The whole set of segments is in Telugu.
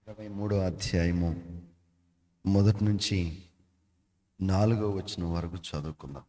23వ అధ్యాయము మొదటి నుంచి 4వ వచనం వరకు చదువుకుందాం.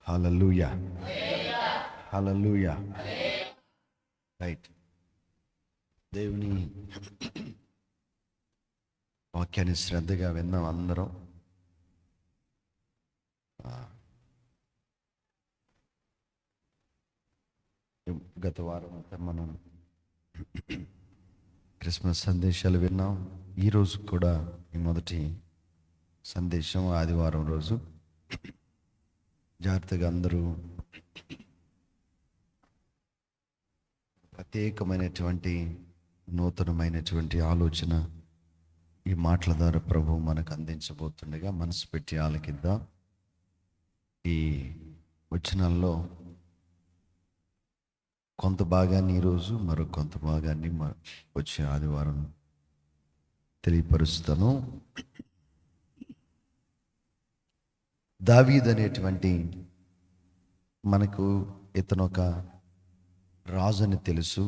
హల్లెలూయా, హల్లెలూయా. రైట్. దేవుని వాక్యాన్ని శ్రద్ధగా విన్నాం అందరం. గత వారం అంతా మనం క్రిస్మస్ సందేశాలు విన్నాం. ఈరోజు కూడా ఈ మొదటి సందేశం ఆదివారం రోజు. జాగ్రత్తగా అందరూ ప్రత్యేకమైనటువంటి నూతనమైనటువంటి ఆలోచన ఈ మాటల ద్వారా ప్రభు మనకు అందించబోతుండగా మనసు పెట్టి ఆలకిద్దాం. ఈ వచనాల్లో కొంత భాగాన్ని ఈరోజు, మరో కొంత భాగాన్ని వచ్చే ఆదివారం తెలియపరుస్తాను. దావీదు అనేటువంటి మనకు ఇతను ఒక రాజు అని తెలుసు,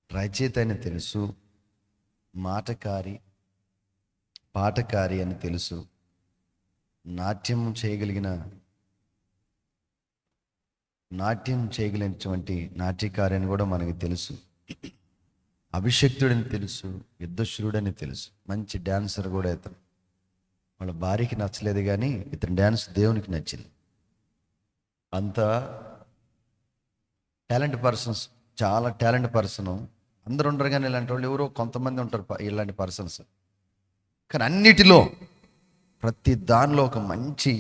రచయిత అని తెలుసు, మాటకారి, పాటకారి అని తెలుసు, నాట్యం చేయగలిగినటువంటి నాట్యకారి అని కూడా మనకు తెలుసు, అభిషక్తుడని తెలుసు, యుద్ధశూరుడని తెలుసు, మంచి డాన్సర్ కూడా ఇతను. వాళ్ళ భార్యకి నచ్చలేదు కానీ ఇతని డ్యాన్స్ దేవునికి నచ్చింది. అంత టాలెంట్ పర్సన్స్, చాలా టాలెంట్ పర్సన్. అందరూ ఉండరు కానీ ఇలాంటి వాళ్ళు ఎవరో కొంతమంది ఉంటారు ఇలాంటి పర్సన్స్. కానీ అన్నిటిలో ప్రతి దానిలో ఒక మంచి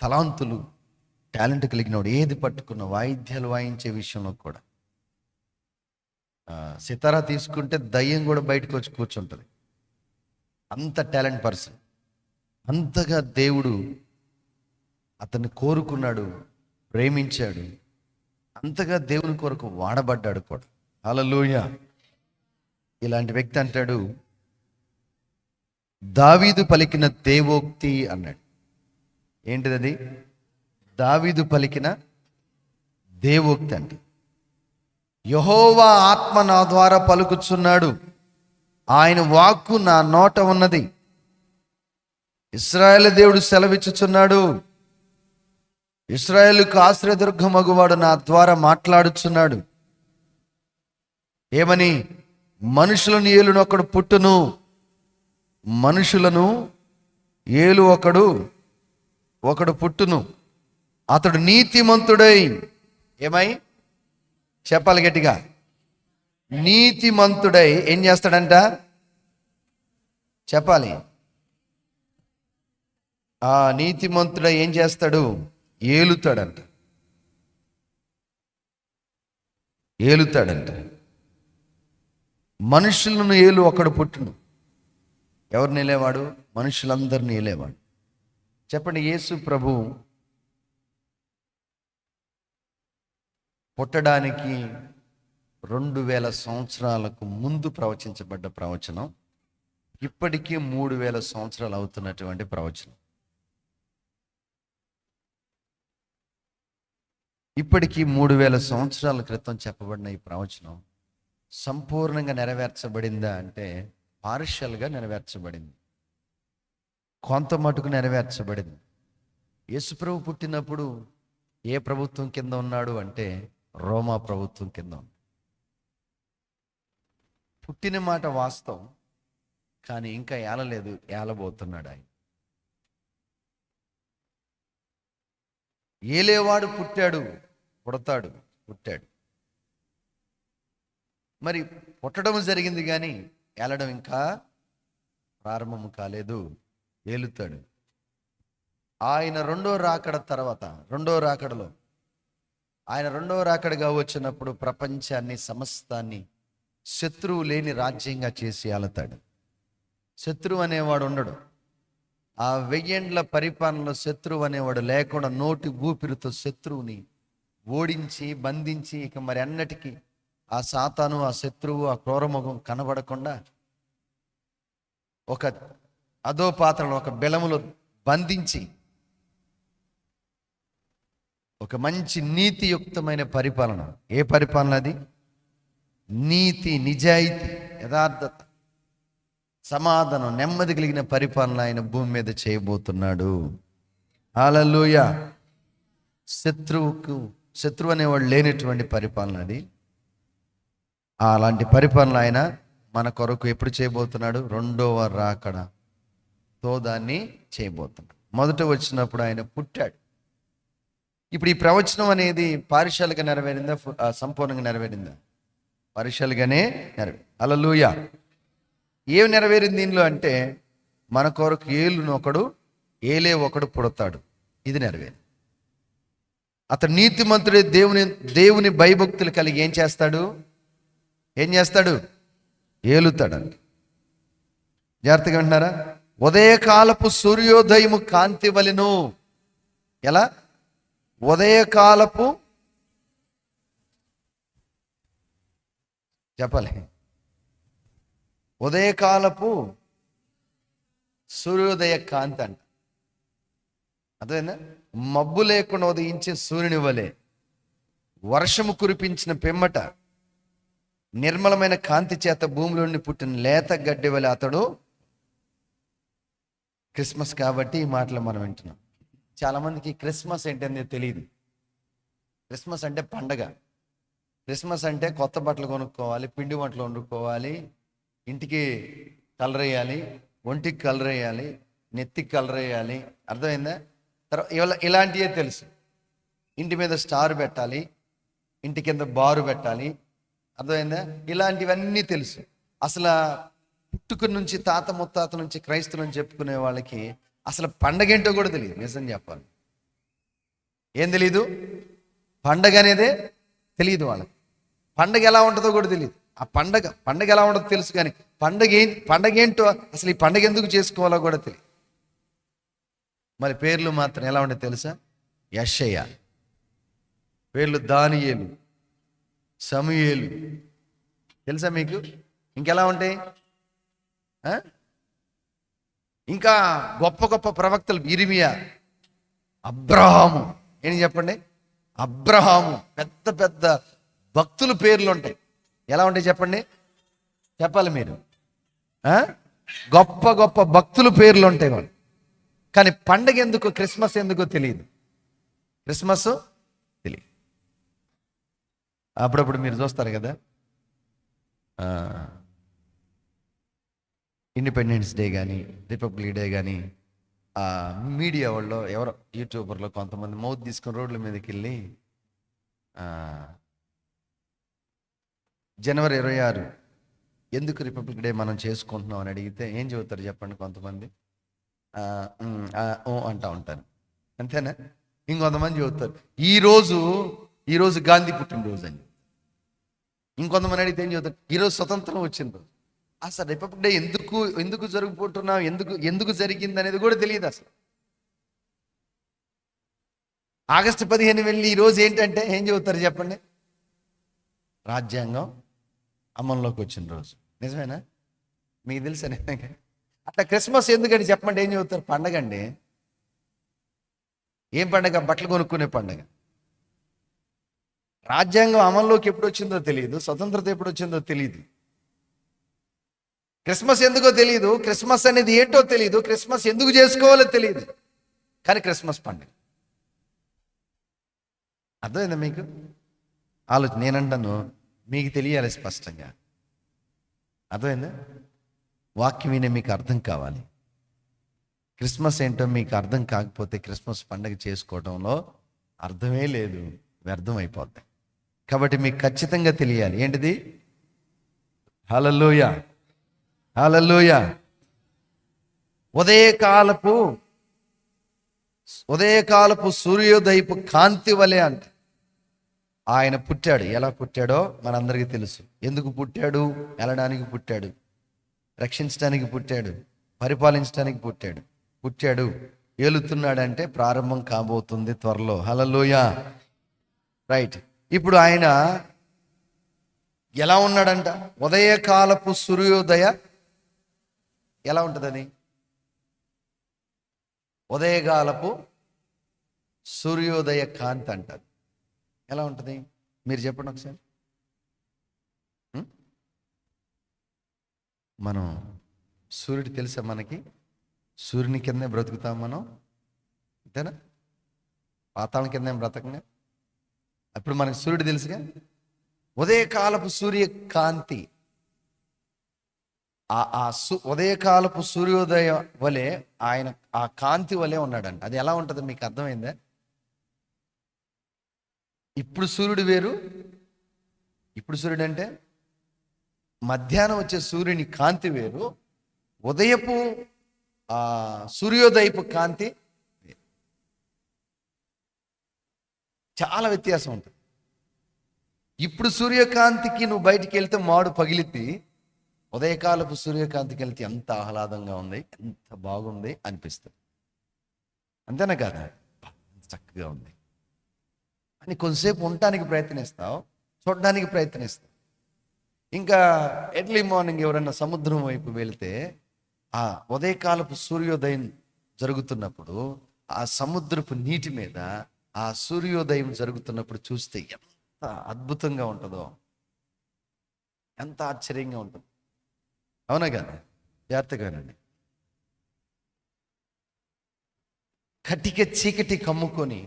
తలాంతులు, టాలెంట్ కలిగినవాడు. ఏది పట్టుకున్న వాయిద్యాలు వాయించే విషయంలో కూడా, సితారా తీసుకుంటే దయ్యం కూడా బయటకు వచ్చి కూర్చుంటుంది. అంత టాలెంట్ పర్సన్. అంతగా దేవుడు అతన్ని కోరుకున్నాడు, ప్రేమించాడు, అంతగా దేవుని కొరకు వాడబడ్డాడు కూడా. హల్లెలూయా. ఇలాంటి వ్యక్తి అంటాడు, దావీదు పలికిన దేవోక్తి అన్నాడు. ఏంటిది? దావీదు పలికిన దేవోక్తి అంటే, యెహోవా ఆత్మ నా ద్వారా పలుకుచున్నాడు, ఆయన వాక్కు నా నోట ఉన్నది. ఇశ్రాయేలు దేవుడు సెలవిచ్చుచున్నాడు, ఇశ్రాయేలుకు ఆశ్రయదుర్గమగువాడు నా ద్వారా మాట్లాడుచున్నాడు. ఏమని? మనుషులను ఏలును ఒకడు పుట్టును, మనుషులను ఏలు ఒకడు పుట్టును, అతడు నీతిమంతుడై. ఏమై? చెప్పాలి గట్టిగా. నీతిమంతుడై ఏం చేస్తాడంట? చెప్పాలి. ఆ నీతిమంతుడై ఏం చేస్తాడు? ఏలుతాడంట. మనుషులను ఏలు ఒకడు పుట్టును. ఎవరిని ఏలేవాడు? మనుషులందరినీ ఏలేవాడు. చెప్పండి, యేసు ప్రభు పుట్టడానికి 2000 సంవత్సరాలకు ముందు ప్రవచించబడ్డ ప్రవచనం, ఇప్పటికీ 3000 సంవత్సరాలు అవుతున్నటువంటి ప్రవచనం. ఇప్పటికీ 3000 సంవత్సరాల క్రితం చెప్పబడిన ఈ ప్రవచనం సంపూర్ణంగా నెరవేర్చబడిందా అంటే పార్షియల్గా నెరవేర్చబడింది, కొంత మటుకు నెరవేర్చబడింది. యేసుప్రభు పుట్టినప్పుడు ఏ ప్రభుత్వం కింద ఉన్నాడు అంటే రోమా ప్రభుత్వం కింద ఉన్నాడు. పుట్టిన మాట వాస్తవం, కానీ ఇంకా ఏలలేదు, ఏలబోతున్నాడు ఆయన. ఏలేవాడు పుట్టాడు, పుడతాడు, పుట్టాడు. మరి పుట్టడం జరిగింది కానీ ఏలడం ఇంకా ప్రారంభం కాలేదు, ఏలుతాడు. ఆయన రెండో రాకడ తర్వాత, రెండో రాకడలో ఆయన రెండో రాకడగా వచ్చినప్పుడు ప్రపంచాన్ని, సమస్తాన్ని శత్రువు లేని రాజ్యంగా చేసి ఏలుతాడు. శత్రువు అనేవాడు ఉండడు. ఆ 1000 ఏండ్ల పరిపాలనలో శత్రువు అనేవాడు లేకుండా నోటి ఊపిరితో శత్రువుని ఓడించి బంధించి, ఇక మరి అన్నటికీ ఆ సాతాను, ఆ శత్రువు, ఆ క్రూరముఖం కనబడకుండా ఒక అధోపాత్రలో, ఒక బెలములో బంధించి ఒక మంచి నీతియుక్తమైన పరిపాలన. ఏ పరిపాలన అది? నీతి, నిజాయితీ, యథార్థత, సమాధానం, నెమ్మది కలిగిన పరిపాలన ఆయన భూమి మీద చేయబోతున్నాడు. హల్లెలూయా. శత్రువు అనేవాడు లేనటువంటి పరిపాలన అది. అలాంటి పరిపాలన ఆయన మన కొరకు ఎప్పుడు చేయబోతున్నాడు? రెండవ రాకడతో దాన్ని చేయబోతున్నాడు. మొదట వచ్చినప్పుడు ఆయన పుట్టాడు. ఇప్పుడు ఈ ప్రవచనం అనేది పారిశాలుగా నెరవేరిందా, సంపూర్ణంగా నెరవేరిందా? పారిశాలుగానే నెరవేరింది. హల్లెలూయా. ఏమి నెరవేరింది దీనిలో అంటే, మన కొరకు ఏలే ఒకడు పుడతాడు. ఇది నెరవేరింది. అతడు నీతిమంతుడే, దేవుని భయభక్తులు కలిగి ఏం చేస్తాడు? ఏలుతాడండి. జాగ్రత్తగా వింటున్నారా? ఉదయకాలపు సూర్యోదయము కాంతి వలెను. ఎలా? ఉదయకాలపు, చెప్పాలి, ఉదయకాలపు సూర్యోదయ కాంతి అంట. అదేనా? మబ్బు లేకుండా ఉదయించే సూర్యుని వలె, వర్షము కురిపించిన పిమ్మట నిర్మలమైన కాంతి చేత భూమిలోని పుట్టిన లేత గడ్డి వలె అతడు. క్రిస్మస్ కాబట్టి ఈ మాటలు మనం వింటున్నాం. చాలామందికి క్రిస్మస్ ఏంటనేది తెలియదు. క్రిస్మస్ అంటే పండగ. క్రిస్మస్ అంటే కొత్త బట్టలు కొనుక్కోవాలి, పిండి వంటలు వండుకోవాలి, ఇంటికి కలర్ వేయాలి, ఒంటికి కలర్ వేయాలి, నెత్తికి కలర్ వేయాలి. అర్థమైందా? తర్వాత ఇలాంటివే తెలుసు. ఇంటి మీద స్టార్ పెట్టాలి, ఇంటి కింద బారు పెట్టాలి. అర్థమైందా? ఇలాంటివన్నీ తెలుసు. అసలు పుట్టుక నుంచి, తాత ముత్తాత నుంచి క్రైస్తవులను చెప్పుకునే వాళ్ళకి అసలు పండగ ఏంటో కూడా తెలియదు. నిజం చెప్పాలి, ఏం తెలీదు? పండగ అనేదే తెలియదు వాళ్ళకి. పండగ ఎలా ఉంటుందో కూడా తెలియదు. ఆ పండగ ఎలా ఉంటుందో తెలుసు, కానీ పండగ ఏంటో, అసలు ఈ పండగ ఎందుకు చేసుకోవాలో కూడా తెలియదు. మరి పేర్లు మాత్రం ఎలా ఉంటాయి తెలుసా? యెషయా పేర్లు, దానియేలు, సమూయేలు. తెలుసా మీకు? ఇంకెలా ఉంటాయి? ఇంకా గొప్ప గొప్ప ప్రవక్తలు, ఇర్మియా, అబ్రహాము. ఏంటి చెప్పండి? అబ్రహాము. పెద్ద పెద్ద భక్తుల పేర్లు ఉంటాయి. ఎలా ఉంటాయి చెప్పండి? చెప్పాలి మీరు. గొప్ప గొప్ప భక్తుల పేర్లు ఉంటాయి వాళ్ళు. కానీ పండగ ఎందుకో, క్రిస్మస్ ఎందుకో తెలియదు. క్రిస్మస్ తెలియదు. అప్పుడప్పుడు మీరు చూస్తారు కదా, ఇండిపెండెన్స్ డే కానీ, రిపబ్లిక్ డే కానీ, మీడియా వాళ్ళు ఎవరో యూట్యూబర్లో కొంతమంది మౌత్ తీసుకొని రోడ్ల మీదకి వెళ్ళి జనవరి 26 ఎందుకు రిపబ్లిక్ డే మనం చేసుకుంటున్నాం అని అడిగితే ఏం చెబుతారు చెప్పండి? కొంతమంది అంటూ ఉంటారు, అంతేనా? ఇంకొంతమంది చెబుతారు ఈరోజు గాంధీ పుట్టినరోజు అని. ఇంకొంతమంది అడిగితే ఏం చెబుతారు? ఈరోజు స్వతంత్రం వచ్చిన రోజు. అసలు రిపబ్లిక్ డే ఎందుకు జరుగుకుంటున్నాం, ఎందుకు జరిగింది అనేది కూడా తెలియదు అసలు. ఆగస్టు 15 వెళ్ళి ఈరోజు ఏంటంటే ఏం చెబుతారు చెప్పండి? రాజ్యాంగం అమల్లోకి వచ్చిన రోజు. నిజమేనా? మీకు తెలుసా? అట్లా క్రిస్మస్ ఎందుకని చెప్పండి, ఏం చెబుతారు? పండగ అండి. ఏం పండగ? బట్టలు కొనుక్కునే పండగ. రాజ్యాంగం అమల్లోకి ఎప్పుడు వచ్చిందో తెలియదు, స్వతంత్రత ఎప్పుడు వచ్చిందో తెలియదు. క్రిస్మస్ ఎందుకో తెలియదు, క్రిస్మస్ అనేది ఏంటో తెలియదు, క్రిస్మస్ ఎందుకు చేసుకోవాలో తెలియదు, కానీ క్రిస్మస్ పండుగ. అర్థమైందా మీకు? ఆలోచన నేనంటాను, మీకు తెలియాలి స్పష్టంగా. అర్థమైందా? వాక్యం వినే మీకు అర్థం కావాలి. క్రిస్మస్ ఏంటో మీకు అర్థం కాకపోతే క్రిస్మస్ పండుగ చేసుకోవడంలో అర్థమే లేదు, వ్యర్థం అయిపోద్ది. కాబట్టి మీకు ఖచ్చితంగా తెలియాలి. ఏంటిది? హల్లెలూయా, హల్లెలూయా. ఉదయకాలపు సూర్యోదయపు కాంతి వలె అంట ఆయన పుట్టాడు. ఎలా పుట్టాడో మనందరికీ తెలుసు. ఎందుకు పుట్టాడు? వెళ్ళడానికి పుట్టాడు, రక్షించడానికి పుట్టాడు, పరిపాలించడానికి పుట్టాడు. ఏలుతున్నాడంటే ప్రారంభం కాబోతుంది త్వరలో. హల్లెలూయా, రైట్. ఇప్పుడు ఆయన ఎలా ఉన్నాడంట? ఉదయకాలపు సూర్యోదయ ఎలా ఉంటుంది అది? ఉదయకాలపు సూర్యోదయ కాంతి అంటారు. ఎలా ఉంటుంది మీరు చెప్పండి ఒకసారి. మనం సూర్యుడు తెలుసా మనకి? సూర్యుని కిందే బ్రతుకుతాం మనం, అంతేనా? పాతాళం కింద బ్రతకంగా. అప్పుడు మనకు సూర్యుడు తెలుసుగా. ఉదయకాలపు సూర్యకాంతి, ఉదయకాలపు సూర్యోదయం వలె ఆయన ఆ కాంతి వలె ఉన్నాడంట. అది ఎలా ఉంటుంది మీకు అర్థమైందా? ఇప్పుడు సూర్యుడు వేరు. ఇప్పుడు సూర్యుడు అంటే మధ్యాహ్నం వచ్చే సూర్యుని కాంతి వేరు, ఉదయపు సూర్యోదయపు కాంతి చాలా వ్యత్యాసం ఉంటుంది. ఇప్పుడు సూర్యకాంతికి నువ్వు బయటికి వెళ్తే మాడు పగిలిద్ది. ఉదయకాలపు సూర్యకాంతికి వెళ్తే ఎంత ఆహ్లాదంగా ఉంది, ఎంత బాగుంది అనిపిస్తుంది. అంతేనా కదా? చక్కగా ఉంది అని కొంతసేపు ఉండటానికి ప్రయత్నిస్తావు, చూడడానికి ప్రయత్నిస్తావు. ఇంకా ఎర్లీ మార్నింగ్ ఎవరైనా సముద్రం వైపు వెళితే ఆ ఉదయకాలపు సూర్యోదయం జరుగుతున్నప్పుడు ఆ సముద్రపు నీటి మీద ఆ సూర్యోదయం జరుగుతున్నప్పుడు చూస్తే ఎంత అద్భుతంగా ఉంటుందో, ఎంత ఆశ్చర్యంగా ఉంటుంది. అవునా కదా? జాగ్రత్తగానండి. కటిక చీకటి కమ్ముకొని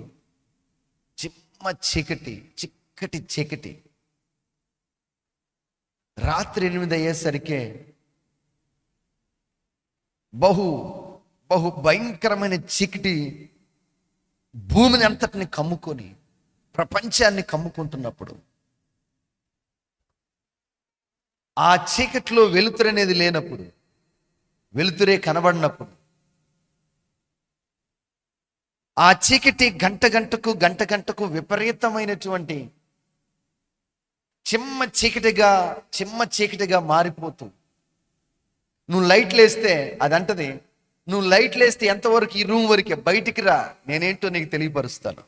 చిక్కటి చీకటి రాత్రి 8 అయ్యేసరికి బహు భయంకరమైన చీకటి భూమిని అంతటిని కమ్ముకొని ప్రపంచాన్ని కమ్ముకుంటున్నప్పుడు, ఆ చీకటిలో వెలుతురు అనేది లేనప్పుడు, వెలుతురే కనబడినప్పుడు, ఆ చీకటి గంట గంటకు విపరీతమైనటువంటి చిమ్మ చీకటిగా మారిపోతూ, నువ్వు లైట్లు వేస్తే అది అంటది, నువ్వు లైట్లు వేస్తే ఎంతవరకు? ఈ రూమ్ వరకే, బయటికి రా, నేనేంటో నీకు తెలియపరుస్తాను.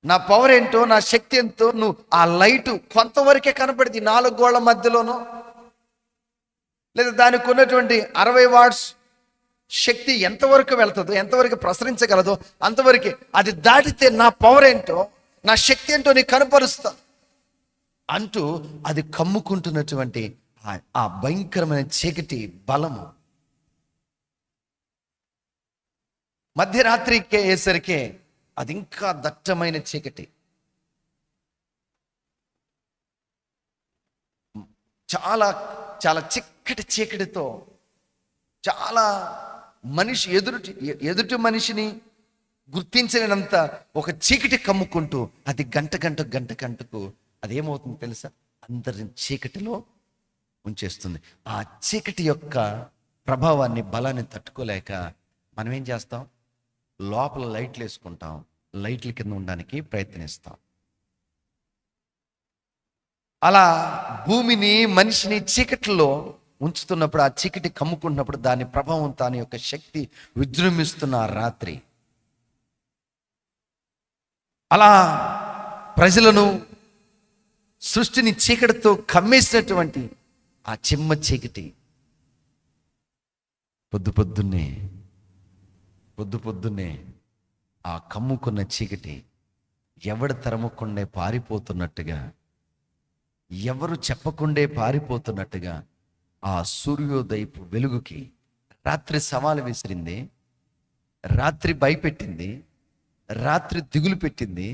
నా పవర్ ఏంటో, నా శక్తి ఎంతో నువ్వు ఆ లైటు కొంతవరకే కనపడింది. 4 గోళ్ల మధ్యలోనో లేదా దానికి ఉన్నటువంటి 60 వాట్స్ శక్తి ఎంతవరకు వెళ్తుందో, ఎంతవరకు ప్రసరించగలదో అంతవరకే. అది దాటితే నా పవర్ ఏంటో, నా శక్తి ఏంటో నీకు కనపరుస్తా అంటూ అది కమ్ముకుంటున్నటువంటి ఆ భయంకరమైన చీకటి బలము మధ్యరాత్రికి అయ్యేసరికి అది ఇంకా దట్టమైన చీకటి, చాలా చిక్కటి చీకటితో చాలా మనిషి ఎదుటి మనిషిని గుర్తించలేనంత ఒక చీకటి కమ్ముకుంటూ అది గంటకు అదేమవుతుంది తెలుసా? అందరిని చీకటిలో ఉంచేస్తుంది. ఆ చీకటి యొక్క ప్రభావాన్ని, బలాన్ని తట్టుకోలేక మనం ఏం చేస్తాం? లోపల లైట్లు వేసుకుంటాం, లైట్ల కింద ఉండడానికి ప్రయత్నిస్తాం. అలా భూమిని, మనిషిని చీకటిలో ఉంచుతున్నప్పుడు, ఆ చీకటి కమ్ముకుంటున్నప్పుడు దాని ప్రభావం, దాని యొక్క శక్తి విజృంభిస్తున్న రాత్రి అలా ప్రజలను, సృష్టిని చీకటితో కమ్మేసినటువంటి ఆ చిమ్మ చీకటి పొద్దున్నే ఆ కమ్ముకున్న చీకటి ఎవడు తరముకుండే పారిపోతున్నట్టుగా, ఎవరు చెప్పకుండే పారిపోతున్నట్టుగా ఆ సూర్యోదయపు వెలుగుకి రాత్రి సవాలు విసిరింది, రాత్రి భయపెట్టింది, రాత్రి దిగులు పెట్టింది,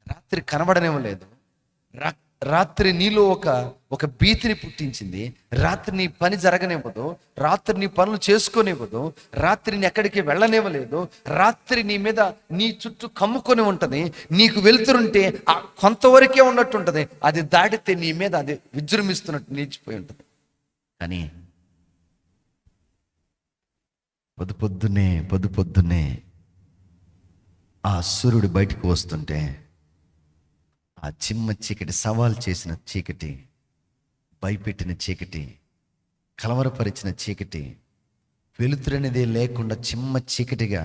రాత్రి కనబడనివ్వలేదు, రాత్రి నీలో ఒక భీతిని పుట్టించింది, రాత్రి నీ పని జరగనివ్వదు, రాత్రి నీ పనులు చేసుకోనివ్వదు, రాత్రిని ఎక్కడికి వెళ్ళనివ్వలేదు, రాత్రి నీ మీద నీ చుట్టూ కమ్ముకొని ఉంటుంది. నీకు వెళ్తుంటే కొంతవరకే ఉన్నట్టు ఉంటుంది, అది దాటితే నీ మీద అది విజృంభిస్తున్నట్టు నిలిచిపోయి ఉంటుంది. కానీ పొద్దున్నే ఆ సూర్యుడు బయటకు వస్తుంటే ఆ చిమ్మ చీకటి, సవాల్ చేసిన చీకటి, భయపెట్టిన చీకటి, కలవరపరిచిన చీకటి, వెలుతురనేదే లేకుండా చిమ్మ చీకటిగా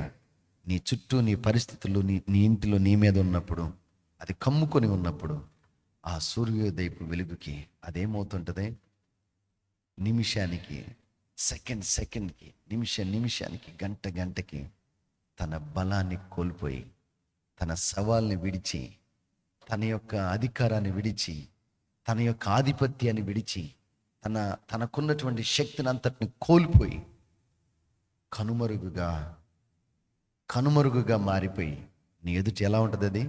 నీ చుట్టూ నీ పరిస్థితులు నీ ఇంటిలో నీ మీద ఉన్నప్పుడు, అది కమ్ముకొని ఉన్నప్పుడు, ఆ సూర్యోదయపు వెలుగుకి అదేమవుతుంటుంది? నిమిషానికి, సెకండ్కి, నిమిషానికి, గంటకి తన బలాన్ని కోల్పోయి, తన సవాల్ని విడిచి, తన యొక్క అధికారాన్ని విడిచి, తన యొక్క ఆధిపత్యాన్ని విడిచి, తనకున్నటువంటి శక్తిని అంతటిని కోల్పోయి కనుమరుగుగా మారిపోయి నీ ఎదుటి ఎలా ఉంటుంది? అది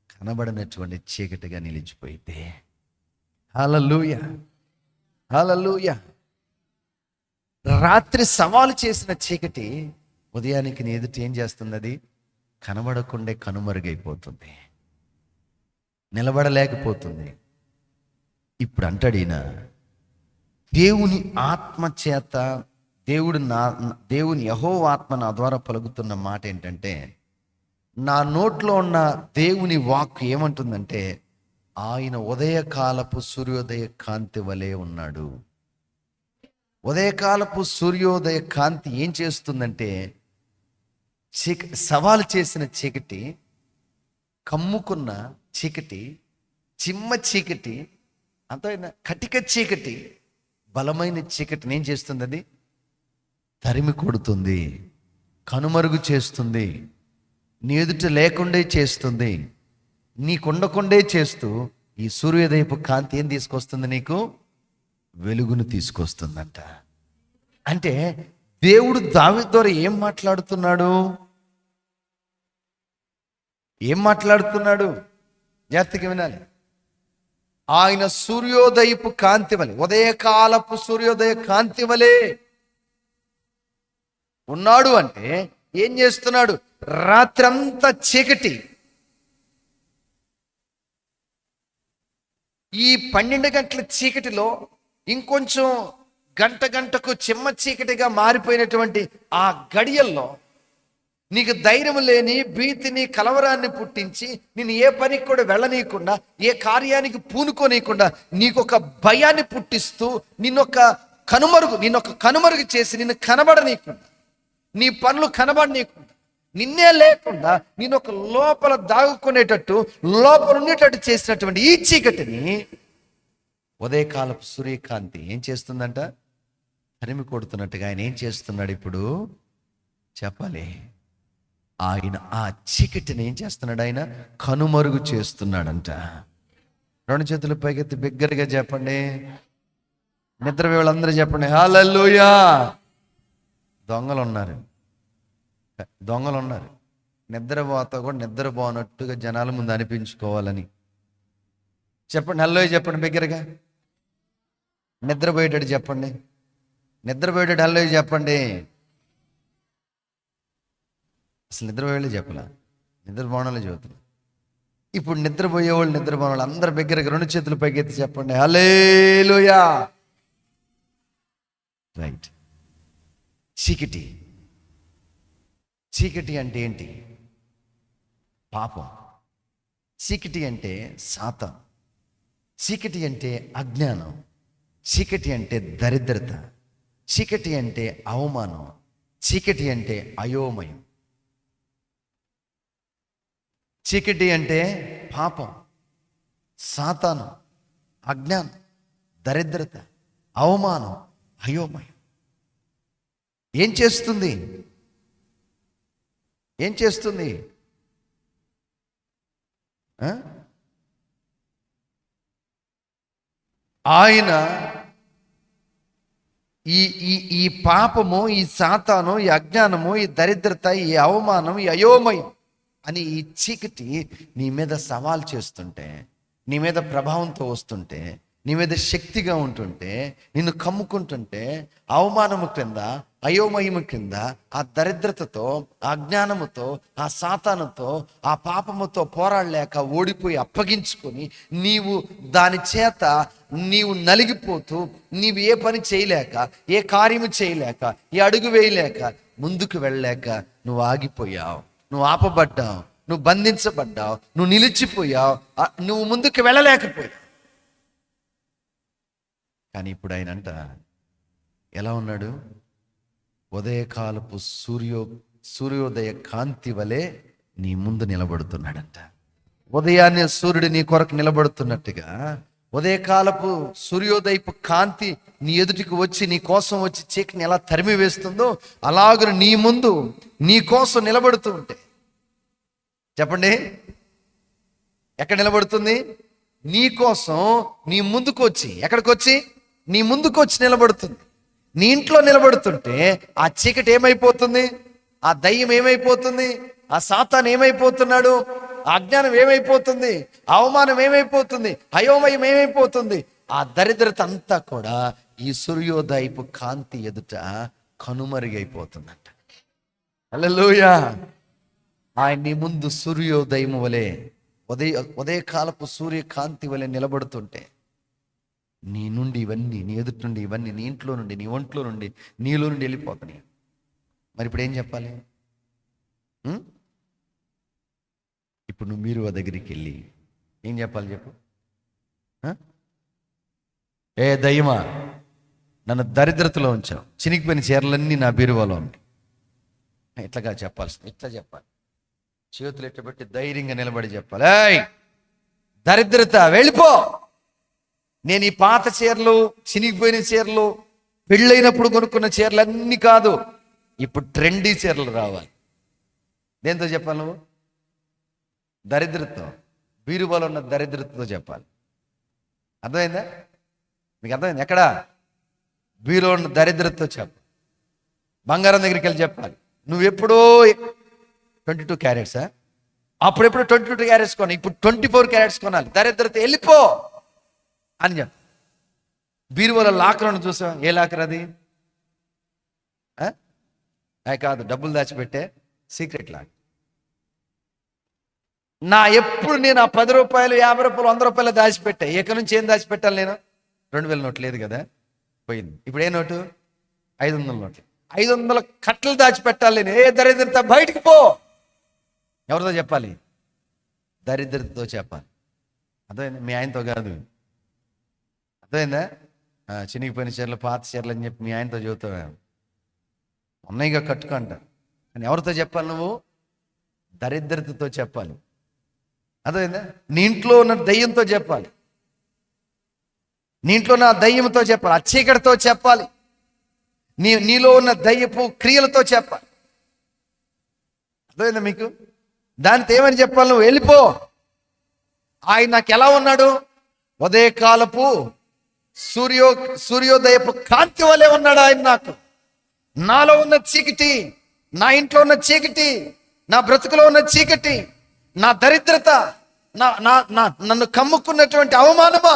కనబడినటువంటి చీకటిగా నిలిచిపోయితే. హల్లెలూయా, హల్లెలూయా. రాత్రి సవాలు చేసిన చీకటి ఉదయానికి నీ ఎదుటి ఏం చేస్తుంది? అది కనబడకుండే కనుమరుగైపోతుంది, నిలబడలేకపోతుంది. ఇప్పుడు అంటాడు ఈయన, దేవుని ఆత్మ చేత, దేవుని యెహోవా ఆత్మ నా ద్వారా పలుకుతున్న మాట ఏంటంటే, నా నోట్లో ఉన్న దేవుని వాక్కు ఏమంటుందంటే, ఆయన ఉదయకాలపు సూర్యోదయ కాంతి వలె ఉన్నాడు. ఉదయకాలపు సూర్యోదయ కాంతి ఏం చేస్తుందంటే, సవాలు చేసిన చీకటి, కమ్ముకున్న చీకటి, చిమ్మ చీకటి, అంత కటిక చీకటి, బలమైన చీకటిని ఏం చేస్తుంది? అది తరిమి కొడుతుంది, కనుమరుగు చేస్తుంది, నీ ఎదుట లేకుండే చేస్తుంది, నీకుండకుండే చేస్తూ ఈ సూర్యోదయపు కాంతి ఏం తీసుకొస్తుంది? నీకు వెలుగును తీసుకొస్తుందంట. అంటే దేవుడు దావీదు ద్వారా ఏం మాట్లాడుతున్నాడు? జాగ్రత్తగా వినాలి. ఆయన సూర్యోదయపు కాంతి వలె, ఉదయకాలపు సూర్యోదయ కాంతి వలె ఉన్నాడు. అంటే ఏం చేస్తున్నాడు? రాత్రంతా చీకటి, ఈ 12 గంటల చీకటిలో ఇంకొంచెం గంటకు చిమ్మ చీకటిగా మారిపోయినటువంటి ఆ గడియల్లో నీకు ధైర్యం లేని, భీతిని, కలవరాన్ని పుట్టించి నేను ఏ పనికి కూడా వెళ్ళనీయకుండా, ఏ కార్యానికి పూనుకోనీయకుండా, నీకొక భయాన్ని పుట్టిస్తూ నిన్నొక కనుమరుగు చేసి, నిన్ను కనబడనీయకుండా, నీ పనులు కనబడనీయకుండా, నిన్నే లేకుండా నేనొక లోపల దాగుకునేటట్టు, లోపల ఉండేటట్టు చేసినటువంటి ఈ చీకటిని ఉదయకాలపు సూర్యకాంతి ఏం చేస్తుందంట? తరిమి కొడుతున్నట్టుగా ఆయన ఏం చేస్తున్నాడు? ఇప్పుడు చెప్పాలి. ఆయన ఆ చీకటిని ఏం చేస్తున్నాడు? ఆయన కనుమరుగు చేస్తున్నాడంట. 2 చేతులు పైకెత్తి బిగ్గరగా చెప్పండి. నిద్ర వాళ్ళందరూ చెప్పండి హల్లెలూయా. దొంగలు ఉన్నారు, నిద్రపోతా కూడా నిద్రపోనట్టుగా జనాల ముందు అనిపించుకోవాలని. చెప్పండి హల్లెలూయా, చెప్పండి బిగ్గరగా. నిద్రపోయేటట్టు చెప్పండి, నిద్రపోయేటట్టు హల్లెలూయా చెప్పండి. అసలు నిద్రపోయేళ్ళు చెప్పలా, నిద్రపోవడంలో చెబుతున్నా. ఇప్పుడు నిద్రపోయేవాళ్ళు అందరు బిగ్గరగా 2 చేతులు పైకెత్తి చెప్పండి హల్లెలూయా. రైట్. చీకటి అంటే ఏంటి? పాపం. చీకటి అంటే సాతాను. చీకటి అంటే అజ్ఞానం. చీకటి అంటే దరిద్రత. చీకటి అంటే అవమానం. చీకటి అంటే అయోమయం. చీకటి అంటే పాపం, సాతాను, అజ్ఞానం, దరిద్రత, అవమానం, అయోమయం. ఏం చేస్తుంది? ఆయన ఈ పాపము, ఈ సాతాను, ఈ అజ్ఞానము, ఈ దరిద్రత, ఈ అవమానం, ఈ అయోమయం అని ఈ చీకటి నీ మీద సవాల్ చేస్తుంటే, నీ మీద ప్రభావంతో వస్తుంటే, నీ మీద శక్తిగా ఉంటుంటే, నిన్ను కమ్ముకుంటుంటే, అవమానము క్రింద, అయోమయము క్రింద, ఆ దరిద్రతతో, ఆ అజ్ఞానముతో, ఆ సాతానుతో, ఆ పాపముతో పోరాడలేక ఓడిపోయి అప్పగించుకొని నీవు దాని చేత నీవు నలిగిపోతూ, నీవు ఏ పని చేయలేక, ఏ కార్యము చేయలేక, ఏ అడుగు వేయలేక, ముందుకు వెళ్ళలేక నువ్వు ఆగిపోయావు, నువ్వు ఆపబడ్డావు, నువ్వు బంధించబడ్డావు, నువ్వు నిలిచిపోయావు, నువ్వు ముందుకు వెళ్ళలేకపోయావు. కానీ ఇప్పుడు ఆయన అంట ఎలా ఉన్నాడు? ఉదయకాలపు సూర్యోదయ కాంతి వలె నీ ముందు నిలబడుతున్నాడంట. ఉదయాన్నే సూర్యుడు నీ కొరకు నిలబడుతున్నట్టుగా, ఉదయకాలపు సూర్యోదయపు కాంతి నీ ఎదుటికి వచ్చి నీ కోసం వచ్చి చీకటిని ఎలా తరిమి వేస్తుందో, అలాగ నీ ముందు నీ కోసం నిలబడుతూ ఉంటే, చెప్పండి, ఎక్కడ నిలబడుతుంది? నీ కోసం నీ ముందుకు వచ్చి, ఎక్కడికి వచ్చి? నీ ముందుకు వచ్చి నిలబడుతుంది. నీ ఇంట్లో నిలబడుతుంటే ఆ చీకటి ఏమైపోతుంది? ఆ దయ్యం ఏమైపోతుంది? ఆ సాతాను ఏమైపోతున్నాడు? ఆ అజ్ఞానం ఏమైపోతుంది? అవమానం ఏమైపోతుంది? అయోమయం ఏమైపోతుంది? ఆ దరిద్రత అంతా కూడా ఈ సూర్యోదయపు కాంతి ఎదుట కనుమరుగైపోతుందంట. హల్లెలూయా. ఆయన నీ ముందు సూర్యోదయం వలె, ఉదయకాలపు సూర్యకాంతి వలె నిలబడుతుంటే, నీ నుండి ఇవన్నీ, నీ ఎదుటి నుండి ఇవన్నీ, నీ ఇంట్లో నుండి, నీ ఒంట్లో నుండి, నీలో నుండి వెళ్ళిపోతున్నాయి. మరి ఇప్పుడు ఏం చెప్పాలి? ఇప్పుడు నువ్వు మీరు దగ్గరికి వెళ్ళి ఏం చెప్పాలి చెప్పు? ఏ దయ్యమా, నన్ను దరిద్రతలో ఉంచావు, చినిగిపోయిన చీరలన్నీ నా బీరువాలో ఉన్నాయి. ఇట్లాగా చెప్పాల్సింది, ఇట్లా చెప్పాలి. చేతులు ఎట్టబెట్టి ధైర్యంగా నిలబడి చెప్పాలి, ఏయ్ దరిద్రత వెళ్ళిపో. నేను ఈ పాత చీరలు, చినిగిపోయిన చీరలు, పెళ్ళైనప్పుడు కొనుక్కున్న చీరలు అన్నీ కాదు, ఇప్పుడు ట్రెండీ చీరలు రావాలి. దేంతో చెప్పాలి నువ్వు? దరిద్రతతో, బీరువాలో ఉన్న దరిద్రతతో చెప్పాలి. అర్థమైందా? మీకు అర్థమైంది? ఎక్కడ? బీరులో ఉన్న దరిద్రతతో చెప్పు. బంగారం దగ్గరికి వెళ్ళి చెప్పాలి, నువ్వెప్పుడో 22 క్యారెట్సా, అప్పుడెప్పుడు 22 క్యారెట్స్ కొనాలి, ఇప్పుడు 24 క్యారెట్స్ కొనాలి, దరిద్రత వెళ్ళిపో అని చెప్పు. బీరువాల లాకర్ను చూసా? ఏ లాకర్ అది? కాదు, డబ్బులు దాచిపెట్టే సీక్రెట్ లాకర్. ఎప్పుడు నేను ఆ 10 రూపాయలు, 50 రూపాయలు, 100 రూపాయలు దాచిపెట్టా. ఎక్కడి నుంచి ఏం దాచిపెట్టాలి నేను? 2000 నోట్ లేదు కదా, పోయింది. ఇప్పుడు ఏ నోటు? 500 నోట్లు, 500 కట్టలు దాచిపెట్టాలి నేను. ఏ దరిద్రత బయటికి పో. ఎవరితో చెప్పాలి? దరిద్రతతో చెప్పాలి. అర్థమైంది? మీ ఆయనతో కాదు. అర్థమైందా? చినిగిపోయిన చీరలు, పాత చీరలు అని చెప్పి మీ ఆయనతో చెబుతావా? ఉన్నాయిగా కట్టుకుంట అని ఎవరితో చెప్పాలి? నువ్వు దరిద్రతతో చెప్పాలి. అర్థమైందా? నీ ఇంట్లో ఉన్న దయ్యంతో చెప్పాలి, నీ ఇంట్లో ఉన్న దయ్యంతో చెప్పాలి, ఆ చీకటితో చెప్పాలి, నీలో ఉన్న దయ్యపు క్రియలతో చెప్పాలి. అర్థమైందా మీకు? దానితో ఏమని చెప్పాలి? నువ్వు వెళ్ళిపో. ఆయన నాకు ఎలా ఉన్నాడు? ఉదయకాలపు సూర్యోదయపు కాంతి వలె ఉన్నాడు ఆయన నాకు. నాలో ఉన్న చీకటి, నా ఇంట్లో ఉన్న చీకటి, నా బ్రతుకులో ఉన్న చీకటి, నా దరిద్రత, నన్ను కమ్ముకున్నటువంటి అవమానమా,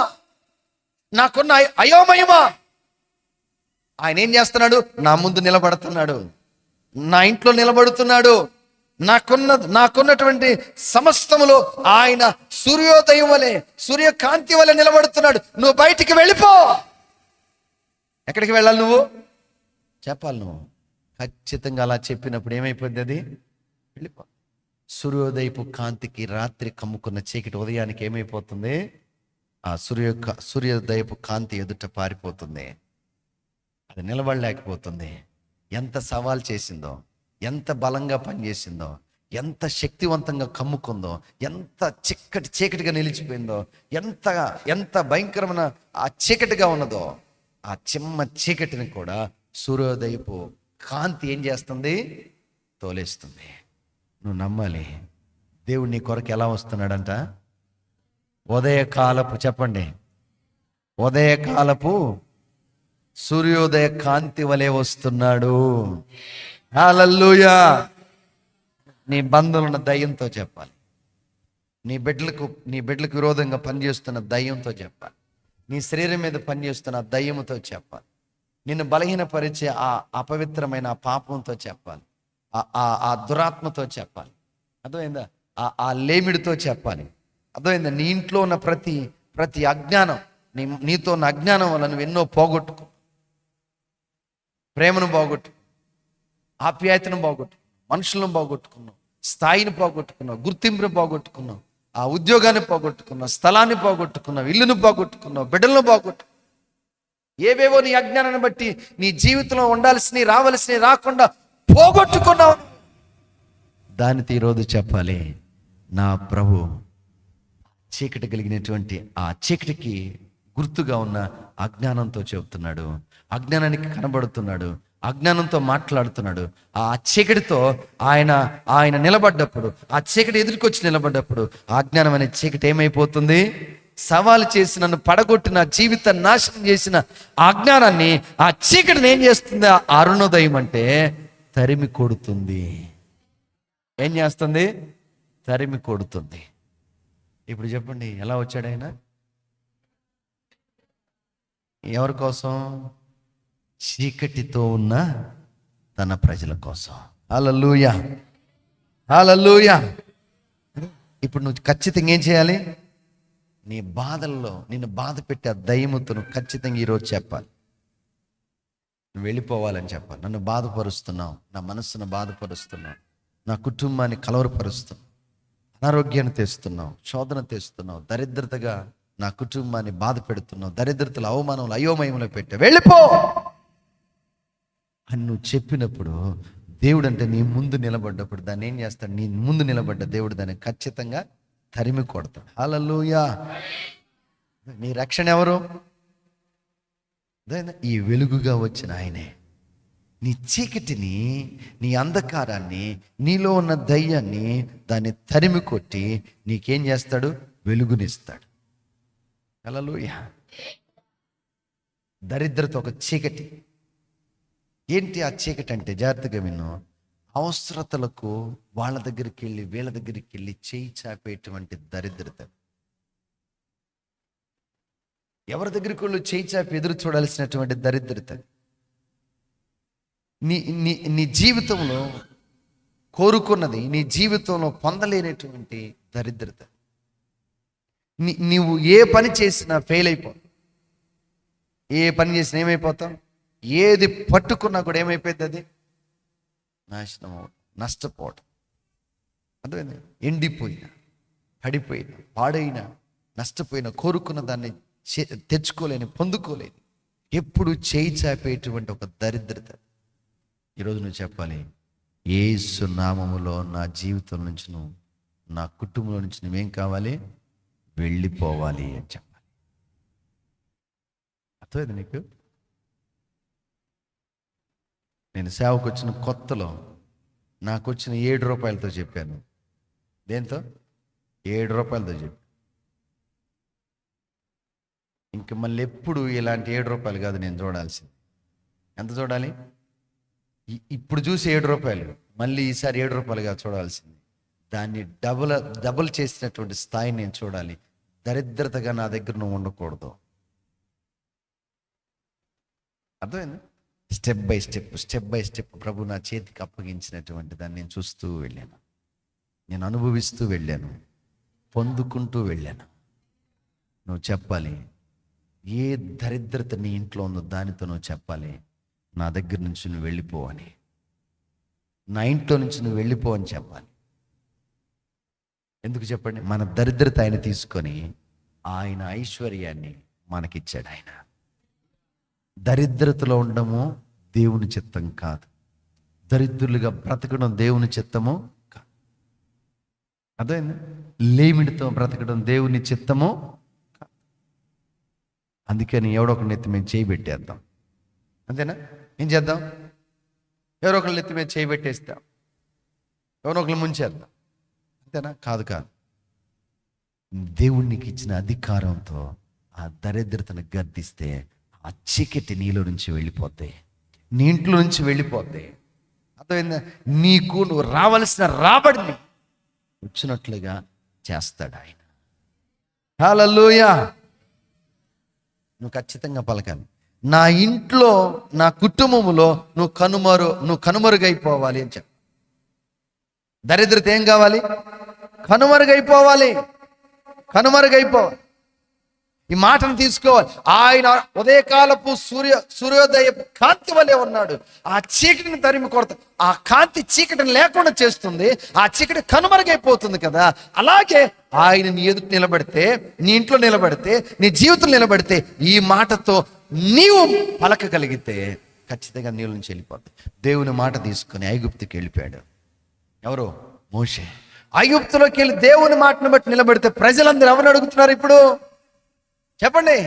నాకున్న అయోమయమా, ఆయన ఏం చేస్తున్నాడు? నా ముందు నిలబడుతున్నాడు, నా ఇంట్లో నిలబడుతున్నాడు. నాకున్నటువంటి సమస్తములో ఆయన సూర్యోదయం వలె, సూర్యకాంతి వలె నిలబడుతున్నాడు. నువ్వు బయటికి వెళ్ళిపో. ఎక్కడికి వెళ్ళాలి? నువ్వు చెప్పాలి. నువ్వు ఖచ్చితంగా అలా చెప్పినప్పుడు ఏమైపోద్ది? అది వెళ్ళిపో. సూర్యోదయపు కాంతికి రాత్రి కమ్ముకున్న చీకటి ఉదయానికి ఏమైపోతుంది? ఆ సూర్యోదయపు కాంతి ఎదుట పారిపోతుంది. అది నిలబడలేకపోతుంది. ఎంత సవాల్ చేసిందో, ఎంత బలంగా పనిచేసిందో, ఎంత శక్తివంతంగా కమ్ముకుందో, ఎంత చీకటిగా నిలిచిపోయిందో, ఎంత భయంకరమైన ఆ చీకటిగా ఉన్నదో, ఆ చిమ్మ చీకటిని కూడా సూర్యోదయపు కాంతి ఏం చేస్తుంది? తోలేస్తుంది. నువ్వు నమ్మాలి. దేవుడు నీ కొరకు ఎలా వస్తున్నాడంట? ఉదయకాలపు, చెప్పండి, ఉదయకాలపు సూర్యోదయ కాంతి వలె వస్తున్నాడు. హల్లెలూయా. నీ బంధంలో ఉన్న దయ్యంతో చెప్పాలి. నీ బిడ్డలకు విరోధంగా పనిచేస్తున్న దయ్యంతో చెప్పాలి. నీ శరీరం మీద పనిచేస్తున్న దయ్యంతో చెప్పాలి. నిన్ను బలహీనపరిచే ఆ అపవిత్రమైన ఆ పాపంతో చెప్పాలి. ఆ దురాత్మతో చెప్పాలి. అర్థమైందా? ఆ లేమిడితో చెప్పాలి. అర్థమైందా? నీ ఇంట్లో ఉన్న ప్రతి అజ్ఞానం, నీతో ఉన్న అజ్ఞానం వల్ల నువ్వు ఎన్నో పోగొట్టుకో. ప్రేమను పోగొట్టు, ఆప్యాయతను పోగొట్టు, మనుషులను పోగొట్టుకున్నావు, స్థాయిని పోగొట్టుకున్నావు, గుర్తింపును పోగొట్టుకున్నావు, ఆ ఉద్యోగాన్ని పోగొట్టుకున్నావు, స్థలాన్ని పోగొట్టుకున్నావు, ఇల్లును పోగొట్టుకున్నావు, బిడ్డలను పోగొట్టుకున్నావు. ఏవేవో నీ అజ్ఞానాన్ని బట్టి నీ జీవితంలో ఉండాల్సినవి రావాల్సినవి రాకుండా పోగొట్టుకున్నావు. దానితో ఈరోజు చెప్పాలి, నా ప్రభు చీకటి కలిగినటువంటి ఆ చీకటికి గుర్తుగా ఉన్న అజ్ఞానంతో చెబుతున్నాడు. అజ్ఞానానికి కనబడుతున్నాడు, అజ్ఞానంతో మాట్లాడుతున్నాడు. ఆ చీకటితో ఆయన నిలబడ్డప్పుడు, ఆ చీకటి ఎదుర్కొచ్చి నిలబడ్డప్పుడు ఆ అజ్ఞానం అనే చీకటి ఏమైపోతుంది? సవాలు చేసి నన్ను పడగొట్టిన, జీవితాన్ని నాశనం చేసిన ఆ అజ్ఞానాన్ని, ఆ చీకటిని ఏం చేస్తుంది? అరుణోదయం అంటే తరిమి కొడుతుంది. ఏం చేస్తుంది? తరిమి కొడుతుంది. ఇప్పుడు చెప్పండి, ఎలా వచ్చాడు ఆయన? ఎవరి కోసం? చీకటితో ఉన్న తన ప్రజల కోసం. హల్లెలూయా, హల్లెలూయా. ఇప్పుడు నువ్వు ఖచ్చితంగా ఏం చేయాలి? నీ బాధల్లో నిన్ను బాధ పెట్టే దయ్యముతో నువ్వు ఖచ్చితంగా ఈరోజు చెప్పాలి. నువ్వు వెళ్ళిపోవాలని చెప్పాలి. నన్ను బాధపరుస్తున్నావు, నా మనస్సును బాధపరుస్తున్నావు, నా కుటుంబాన్ని కలవరపరుస్తున్నావు, అనారోగ్యాన్ని తెస్తున్నావు, శోధన తెస్తున్నావు, దరిద్రతగా నా కుటుంబాన్ని బాధ పెడుతున్నావు, దరిద్రతలు, అవమానములు, అయోమయములు పెట్టావు, వెళ్ళిపో అని నువ్వు చెప్పినప్పుడు దేవుడు అంటే నీ ముందు నిలబడ్డప్పుడు దాన్ని ఏం చేస్తాడు? నీ ముందు నిలబడ్డ దేవుడు దాన్ని ఖచ్చితంగా తరిమి కొడతాడు. హల్లెలూయా. నీ రక్షణ ఎవరు? ఈ వెలుగుగా వచ్చిన ఆయనే. నీ చీకటిని, నీ అంధకారాన్ని, నీలో ఉన్న దయ్యాన్ని దాన్ని తరిమి కొట్టి నీకేం చేస్తాడు? వెలుగునిస్తాడు. హల్లెలూయా. దరిద్రత ఒక చీకటి. ఏంటి ఆ చీకటి అంటే? జాగ్రత్తగా విను. అవసరతలకు వాళ్ళ దగ్గరికి వెళ్ళి వీళ్ళ దగ్గరికి వెళ్ళి చేయి చాపేటువంటి దరిద్రత. ఎవరి దగ్గరికి వాళ్ళు చేయి చాపి ఎదురు చూడాల్సినటువంటి దరిద్రత. నీ జీవితంలో కోరుకున్నది నీ జీవితంలో పొందలేనటువంటి దరిద్రత. నీవు ఏ పని చేసినా ఫెయిల్ అయిపోతావు. ఏ పని చేసినా ఏమైపోతావు? ఏది పట్టుకున్నా కూడా ఏమైపోయింది? అది నాశనం అవడం, నష్టపోవడం. అర్థమైంది? ఎండిపోయినా, పడిపోయిన, పాడైన, నష్టపోయిన, కోరుకున్న దాన్ని తెచ్చుకోలేని, పొందుకోలేని, ఎప్పుడు చేయి చాపేటువంటి ఒక దరిద్రత. ఈరోజు నువ్వు చెప్పాలి, యేసు నామములో నా జీవితం నుంచి నువ్వు, నా కుటుంబంలో నుంచి నువ్వేం కావాలి? వెళ్ళిపోవాలి అని చెప్పాలి. అర్థమైంది నీకు? నేను సేవకు వచ్చిన కొత్తలో నాకు వచ్చిన 7 రూపాయలతో చెప్పాను. దేంతో? 7 రూపాయలతో చెప్పాను. ఇంక మళ్ళీ ఎప్పుడు ఇలాంటి 7 రూపాయలు కాదు నేను చూడాల్సింది. ఎంత చూడాలి? ఇప్పుడు చూసి 7 రూపాయలు, మళ్ళీ ఈసారి 7 రూపాయలుగా చూడాల్సింది. దాన్ని డబుల్ చేసినటువంటి స్థాయిని నేను చూడాలి. దరిద్రతగా నా దగ్గర నువ్వు ఉండకూడదు. అర్థమైంది? స్టెప్ బై స్టెప్ ప్రభు నా చేతికి అప్పగించినటువంటి దాన్ని నేను చూస్తూ వెళ్ళాను, నేను అనుభవిస్తూ వెళ్ళాను, పొందుకుంటూ వెళ్ళాను. నువ్వు చెప్పాలి, ఏ దరిద్రత నీ ఇంట్లో ఉందో దానితో నువ్వు చెప్పాలి, నా దగ్గర నుంచి నువ్వు వెళ్ళిపోవని, నా ఇంట్లో నుంచి నువ్వు వెళ్ళిపోవని చెప్పాలి. ఎందుకు చెప్పండి? మన దరిద్రత ఆయన తీసుకొని ఆయన ఐశ్వర్యాన్ని మనకిచ్చాడు. ఆయన దరిద్రతలో ఉండడము దేవుని చిత్తం కాదు. దరిద్రులుగా బ్రతకడం దేవుని చిత్తము కాదు. అదేంది? లేమిడితో బ్రతకడం దేవుని చిత్తము కాదు. అందుకని ఎవడో ఒకరి నెత్తి మీద చేయి పెట్టేద్దాం. అంతేనా? ఏం చేద్దాం? ఎవరో ఒకరి నెత్తి మీద చేయి పెట్టేస్తాం, ఎవరో ఒకరిని ముంచేద్దాం. అంతేనా? కాదు. దేవునికి ఇచ్చిన అధికారంతో ఆ దరిద్రతను గద్దిస్తే ఆ చీకటి నీలో నుంచి వెళ్ళిపోతాయి, నీ ఇంట్లో నుంచి వెళ్ళిపోతాయి. అర్థమైందా? నీకు నువ్వు రావలసిన రాబడిని వచ్చినట్లుగా చేస్తాడు ఆయన. హల్లెలూయా. నువ్వు ఖచ్చితంగా పలకాలి, నా ఇంట్లో నా కుటుంబంలో నువ్వు కనుమరుగైపోవాలి అని చెప్పు. దరిద్రత ఏం కావాలి? కనుమరుగైపోవాలి. ఈ మాటను తీసుకోవాలి. ఆయన ఉదయకాలపు సూర్యోదయపు కాంతి వలె ఉన్నాడు. ఆ చీకటిని తరిమి కొడతా, ఆ కాంతి చీకటిని లేకుండా చేస్తుంది. ఆ చీకటి కనుమరుగైపోతుంది కదా. అలాగే ఆయన నీ ఎదుటి నిలబడితే, నీ ఇంట్లో నిలబడితే, నీ జీవితం నిలబడితే, ఈ మాటతో నీవు పలకగలిగితే ఖచ్చితంగా నీళ్ళ నుంచి వెళ్ళిపోతాయి. దేవుని మాట తీసుకొని ఐగుప్తుకి వెళ్ళిపోయాడు. ఎవరు? మోషే. ఐగుప్తులోకి వెళ్ళి దేవుని మాటను బట్టి నిలబడితే ప్రజలందరూ ఎవరు అడుగుతున్నారు ఇప్పుడు? చెప్పండి.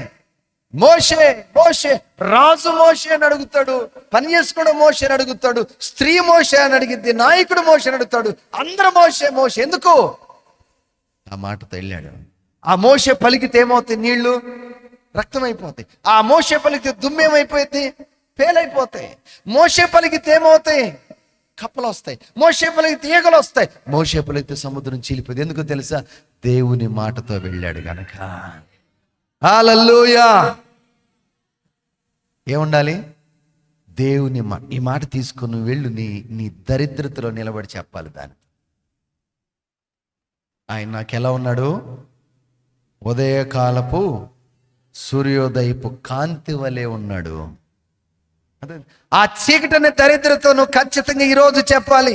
మోషే రాజు మోషే అని అడుగుతాడు, పని చేసుకోవడం మోషే అని అడుగుతాడు, స్త్రీ మోషే అని అడిగిద్ది, నాయకుడు మోషే అని అడుగుతాడు. అందరూ మోషే. ఎందుకు? ఆ మాటతో వెళ్ళాడు. ఆ మోషే పలికితే ఏమవుతాయి? నీళ్లు రక్తం అయిపోతాయి. ఆ మోషే పలికితే దుమ్మేమైపోయింది? పేలైపోతాయి. మోషే పలికితే ఏమవుతాయి? కప్పలు వస్తాయి. మోషే పలికితే ఈగలు వస్తాయి. మోషే పలికితే సముద్రం చీలిపోయింది. ఎందుకు తెలుసా? దేవుని మాటతో వెళ్ళాడు గనక. హల్లెలూయా. ఏముండాలి? దేవుని ఈ మాట తీసుకుని వెళ్ళు, నీ దరిద్రతలో నిలబడి చెప్పాలి దాన్ని. ఆయన నాకు ఎలా ఉన్నాడు? ఉదయకాలపు సూర్యోదయపు కాంతి వలె ఉన్నాడు. అదే ఆ చీకటిని దరిద్రతో నువ్వు ఖచ్చితంగా ఈరోజు చెప్పాలి.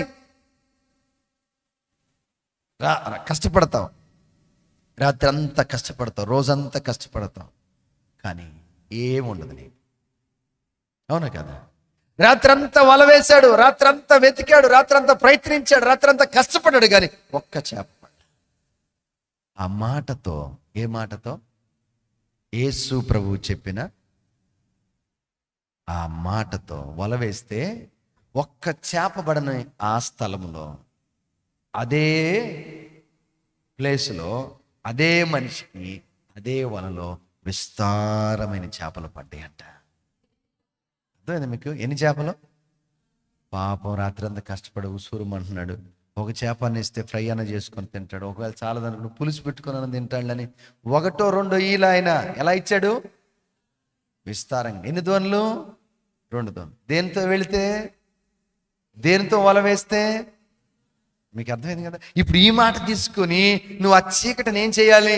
కష్టపడతావు, రాత్రి అంతా కష్టపడతావు, రోజంతా కష్టపడతావు, కానీ ఏముండదు నీకు. అవునా కదా? రాత్రంతా వల వేశాడు, రాత్రంతా వెతికాడు, రాత్రంతా ప్రయత్నించాడు, రాత్రంతా కష్టపడ్డాడు, కానీ ఒక్క చేప. ఆ మాటతో, ఏ మాటతో? యేసు ప్రభువు చెప్పిన ఆ మాటతో వల వేస్తే ఒక్క చేప పడని ఆ స్థలంలో, అదే ప్లేసులో, అదే మనిషికి అదే వలలో విస్తారమైన చేపలు పడ్డాయంట. అర్థమైంది మీకు? ఎన్ని చేపలు? పాపం రాత్రి అంతా కష్టపడి ఉసూరుమంటున్నాడు. ఒక చేప ఇస్తే ఫ్రై అన్న చేసుకొని తింటాడు, ఒకవేళ చాలదనుకుని పులుసు పెట్టుకొని తింటాడని ఒకటో రెండో ఈల ఆయన ఎలా ఇచ్చాడు? విస్తారంగా. ఎన్ని దోణులు? 2 దోణులు. దేనితో వెళితే? దేనితో వల వేస్తే? మీకు అర్థమైంది కదా? ఇప్పుడు ఈ మాట తీసుకొని నువ్వు ఆ చీకటిని ఏం చేయాలి?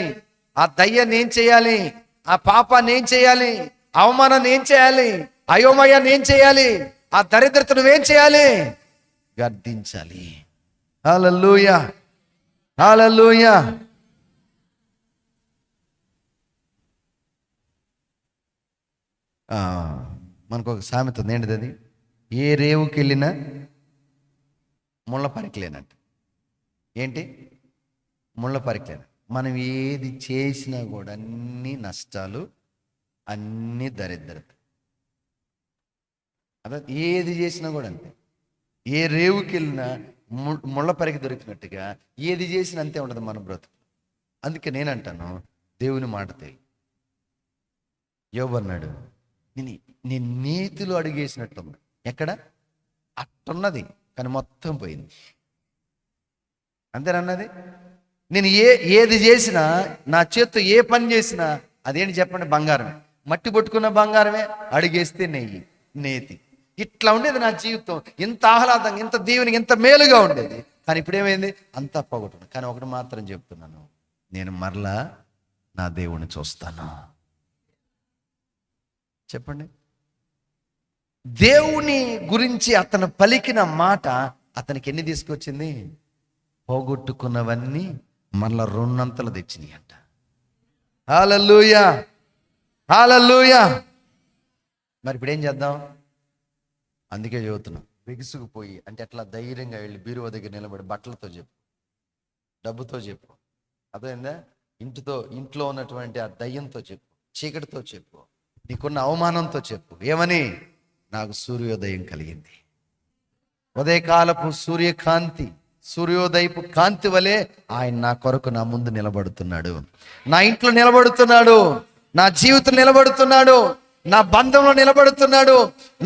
ఆ దయ్యాన్ని ఏం చేయాలి? ఆ పాపాన్ని ఏం చేయాలి? అవమానాన్ని ఏం చేయాలి? అయోమయాన్ని ఏం చేయాలి? ఆ దరిద్రతను నువ్వేం చేయాలి? గద్దించాలి. హల్లెలూయా. హల్లెలూయా. మనకు ఒక సామెత ఉంది. ఏంటిది అది? ఏ రేవుకి వెళ్ళినా ముళ్ళ పరికలేనంట. ఏంటి? ముళ్ళ పరికలేన. మనం ఏది చేసినా కూడా అన్ని నష్టాలు, అన్ని దరిద్రత. అదే ఏది చేసినా కూడా అంతే. ఏ రేవుకి వెళ్ళినా ముళ్ళ పరిక దొరికినట్టుగా ఏది చేసినా అంతే ఉండదు మన బ్రతుకు. అందుకే నేనంటాను, దేవుని మాట తెలియ. యోబు అన్నాడు, నేను నీతిలో అడుగేసినట్టుంది. ఎక్కడ? అట్టున్నది, కానీ మొత్తం పోయింది. అంతేనన్నది. నేను ఏది చేసినా, నా చేత్తో ఏ పని చేసినా అదేంటి చెప్పండి? బంగారమే. మట్టి పట్టుకున్న బంగారమే, అడిగేస్తే నెయ్యి, నేతి. ఇట్లా ఉండేది నా జీవితం. ఇంత ఆహ్లాదంగా, ఇంత దీవెనగా, ఇంత మేలుగా ఉండేది. కానీ ఇప్పుడు ఏమైంది? అంతా పోగొట్టుకున్నాను. కానీ ఒకటి మాత్రం చెప్తున్నాను, నేను మరలా నా దేవుణ్ణి చూస్తాను. చెప్పండి. దేవుని గురించి అతను పలికిన మాట అతనికి ఎన్ని తీసుకొచ్చింది? పోగొట్టుకున్నవన్నీ మళ్ళా 2 అంతలు తెచ్చినాయి అంట. హల్లెలూయా. హల్లెలూయా. మరి ఇప్పుడు ఏం చేద్దాం? అందుకే చదువుతున్నాం, బిగుసుకుపోయి అంటే అట్లా ధైర్యంగా వెళ్ళి బీరువా దగ్గర నిలబడి బట్టలతో చెప్పు, డబ్బుతో చెప్పు. అర్థమైందా? ఇంట్లో ఉన్నటువంటి ఆ దయ్యంతో చెప్పు, చీకటితో చెప్పు, నీకున్న అవమానంతో చెప్పు. ఏమని? నాకు సూర్యోదయం కలిగింది. ఉదయకాలపు సూర్యోదయపు కాంతి వలె ఆయన నా కొరకు నా ముందు నిలబడుతున్నాడు, నా ఇంట్లో నిలబడుతున్నాడు, నా జీవితం నిలబడుతున్నాడు. నా బంధంలో నిలబడుతున్నాడు,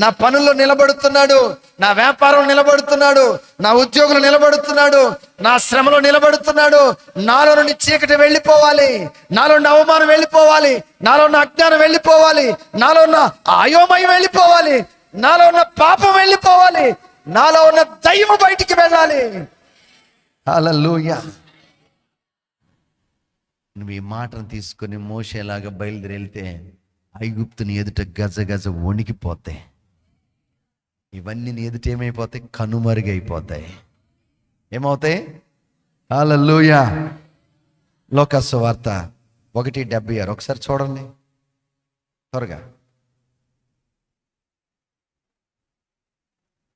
నా పనుల్లో నిలబడుతున్నాడు, నా వ్యాపారం నిలబడుతున్నాడు, నా ఉద్యోగులు నిలబడుతున్నాడు, నా శ్రమలో నిలబడుతున్నాడు. నాలో నుండి చీకటి వెళ్ళిపోవాలి, నాలో ఉన్న అవమానం వెళ్ళిపోవాలి, నాలో ఉన్న అజ్ఞానం వెళ్ళిపోవాలి, నాలో ఉన్న అయోమయం వెళ్ళిపోవాలి, నాలో ఉన్న పాపం వెళ్ళిపోవాలి, నాలో ఉన్న దయ్యం బయటికి వెళ్ళాలి. హల్లెలూయా. నువ్వు ఈ మాటను తీసుకొని మోషేలాగా బయలుదేరి వెళ్తే ఐగుప్తుని ఎదుట గజ గజ వణికిపోతాయి. ఇవన్నీ నీ ఎదుట ఏమైపోతాయి? కనుమరుగైపోతాయి. ఏమవుతాయి? హల్లెలూయా. లోకాసు వార్త 1:76 ఒకసారి చూడండి త్వరగా.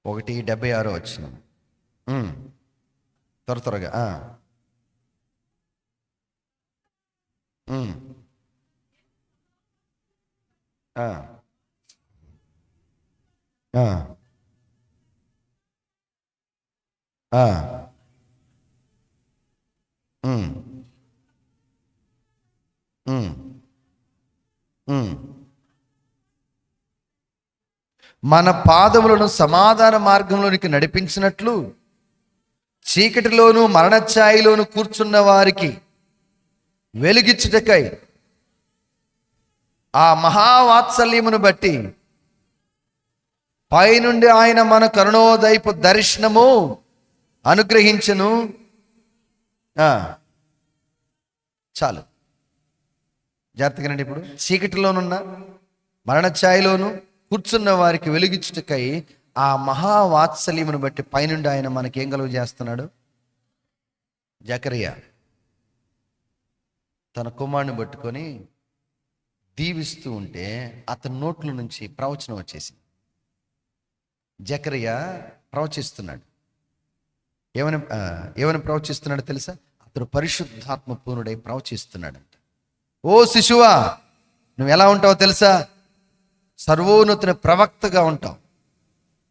1:76 వచ్చిన త్వరగా. మన పాదములను సమాధాన మార్గంలోనికి నడిపించినట్లు చీకటిలోను మరణఛాయలోను కూర్చున్న వారికి వెలుగిచ్చుటకై ఆ మహావాత్సల్యమును బట్టి పైనుండి ఆయన మన కరుణోదయపు దర్శనము అనుగ్రహించును. చాలు, జాగ్రత్తగానండి. ఇప్పుడు చీకటిలోనున్న మరణఛాయలోను కూర్చున్న వారికి వెలుగిచ్చుటకై ఆ మహావాత్సల్యమును బట్టి పైనుండి ఆయన మనకేం కలుగు చేస్తున్నాడు? జకరియా తన కుమారుని పట్టుకొని దీవిస్తూ ఉంటే అతని నోట్ల నుంచి ప్రవచనం వచ్చేసింది. జకరియా ప్రవచిస్తున్నాడు. ఏమని ప్రవచిస్తున్నాడు తెలుసా? అతడు పరిశుద్ధాత్మ పూర్ణుడై ప్రవచిస్తున్నాడంట. ఓ శిశువా, నువ్వు ఎలా ఉంటావో తెలుసా? సర్వోన్నతుని ప్రవక్తగా ఉంటావు.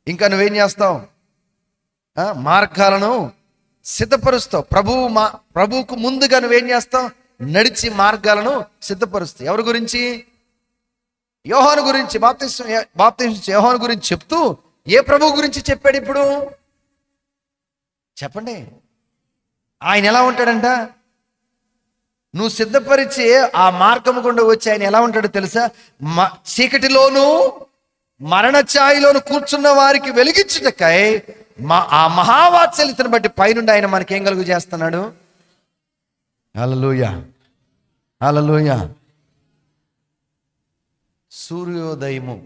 ఇంకా నువ్వేం చేస్తావు? మార్గాలను సిద్ధపరుస్తావు. ప్రభువుకు ముందుగా నువ్వేం చేస్తావు? నడిచి మార్గాలను సిద్ధపరుస్తావు. ఎవరి గురించి? యోహాను గురించి. బాప్తిస్మ యోహాను గురించి చెప్తూ ఏ ప్రభువు గురించి చెప్పాడు ఇప్పుడు? చెప్పండి. ఆయన ఎలా ఉంటాడంట? నువ్వు సిద్ధపరిచే ఆ మార్గము గుండా వచ్చి ఆయన ఎలా ఉంటాడో తెలుసా? చీకటిలోను మరణఛాయలోను కూర్చున్న వారికి వెలిగించుటకై ఆ మహావాత్సల్యతను బట్టి పైనుండి ఆయన మనకేం కలుగు చేస్తున్నాడు? హల్లెలూయా, హల్లెలూయా. సూర్యోదయము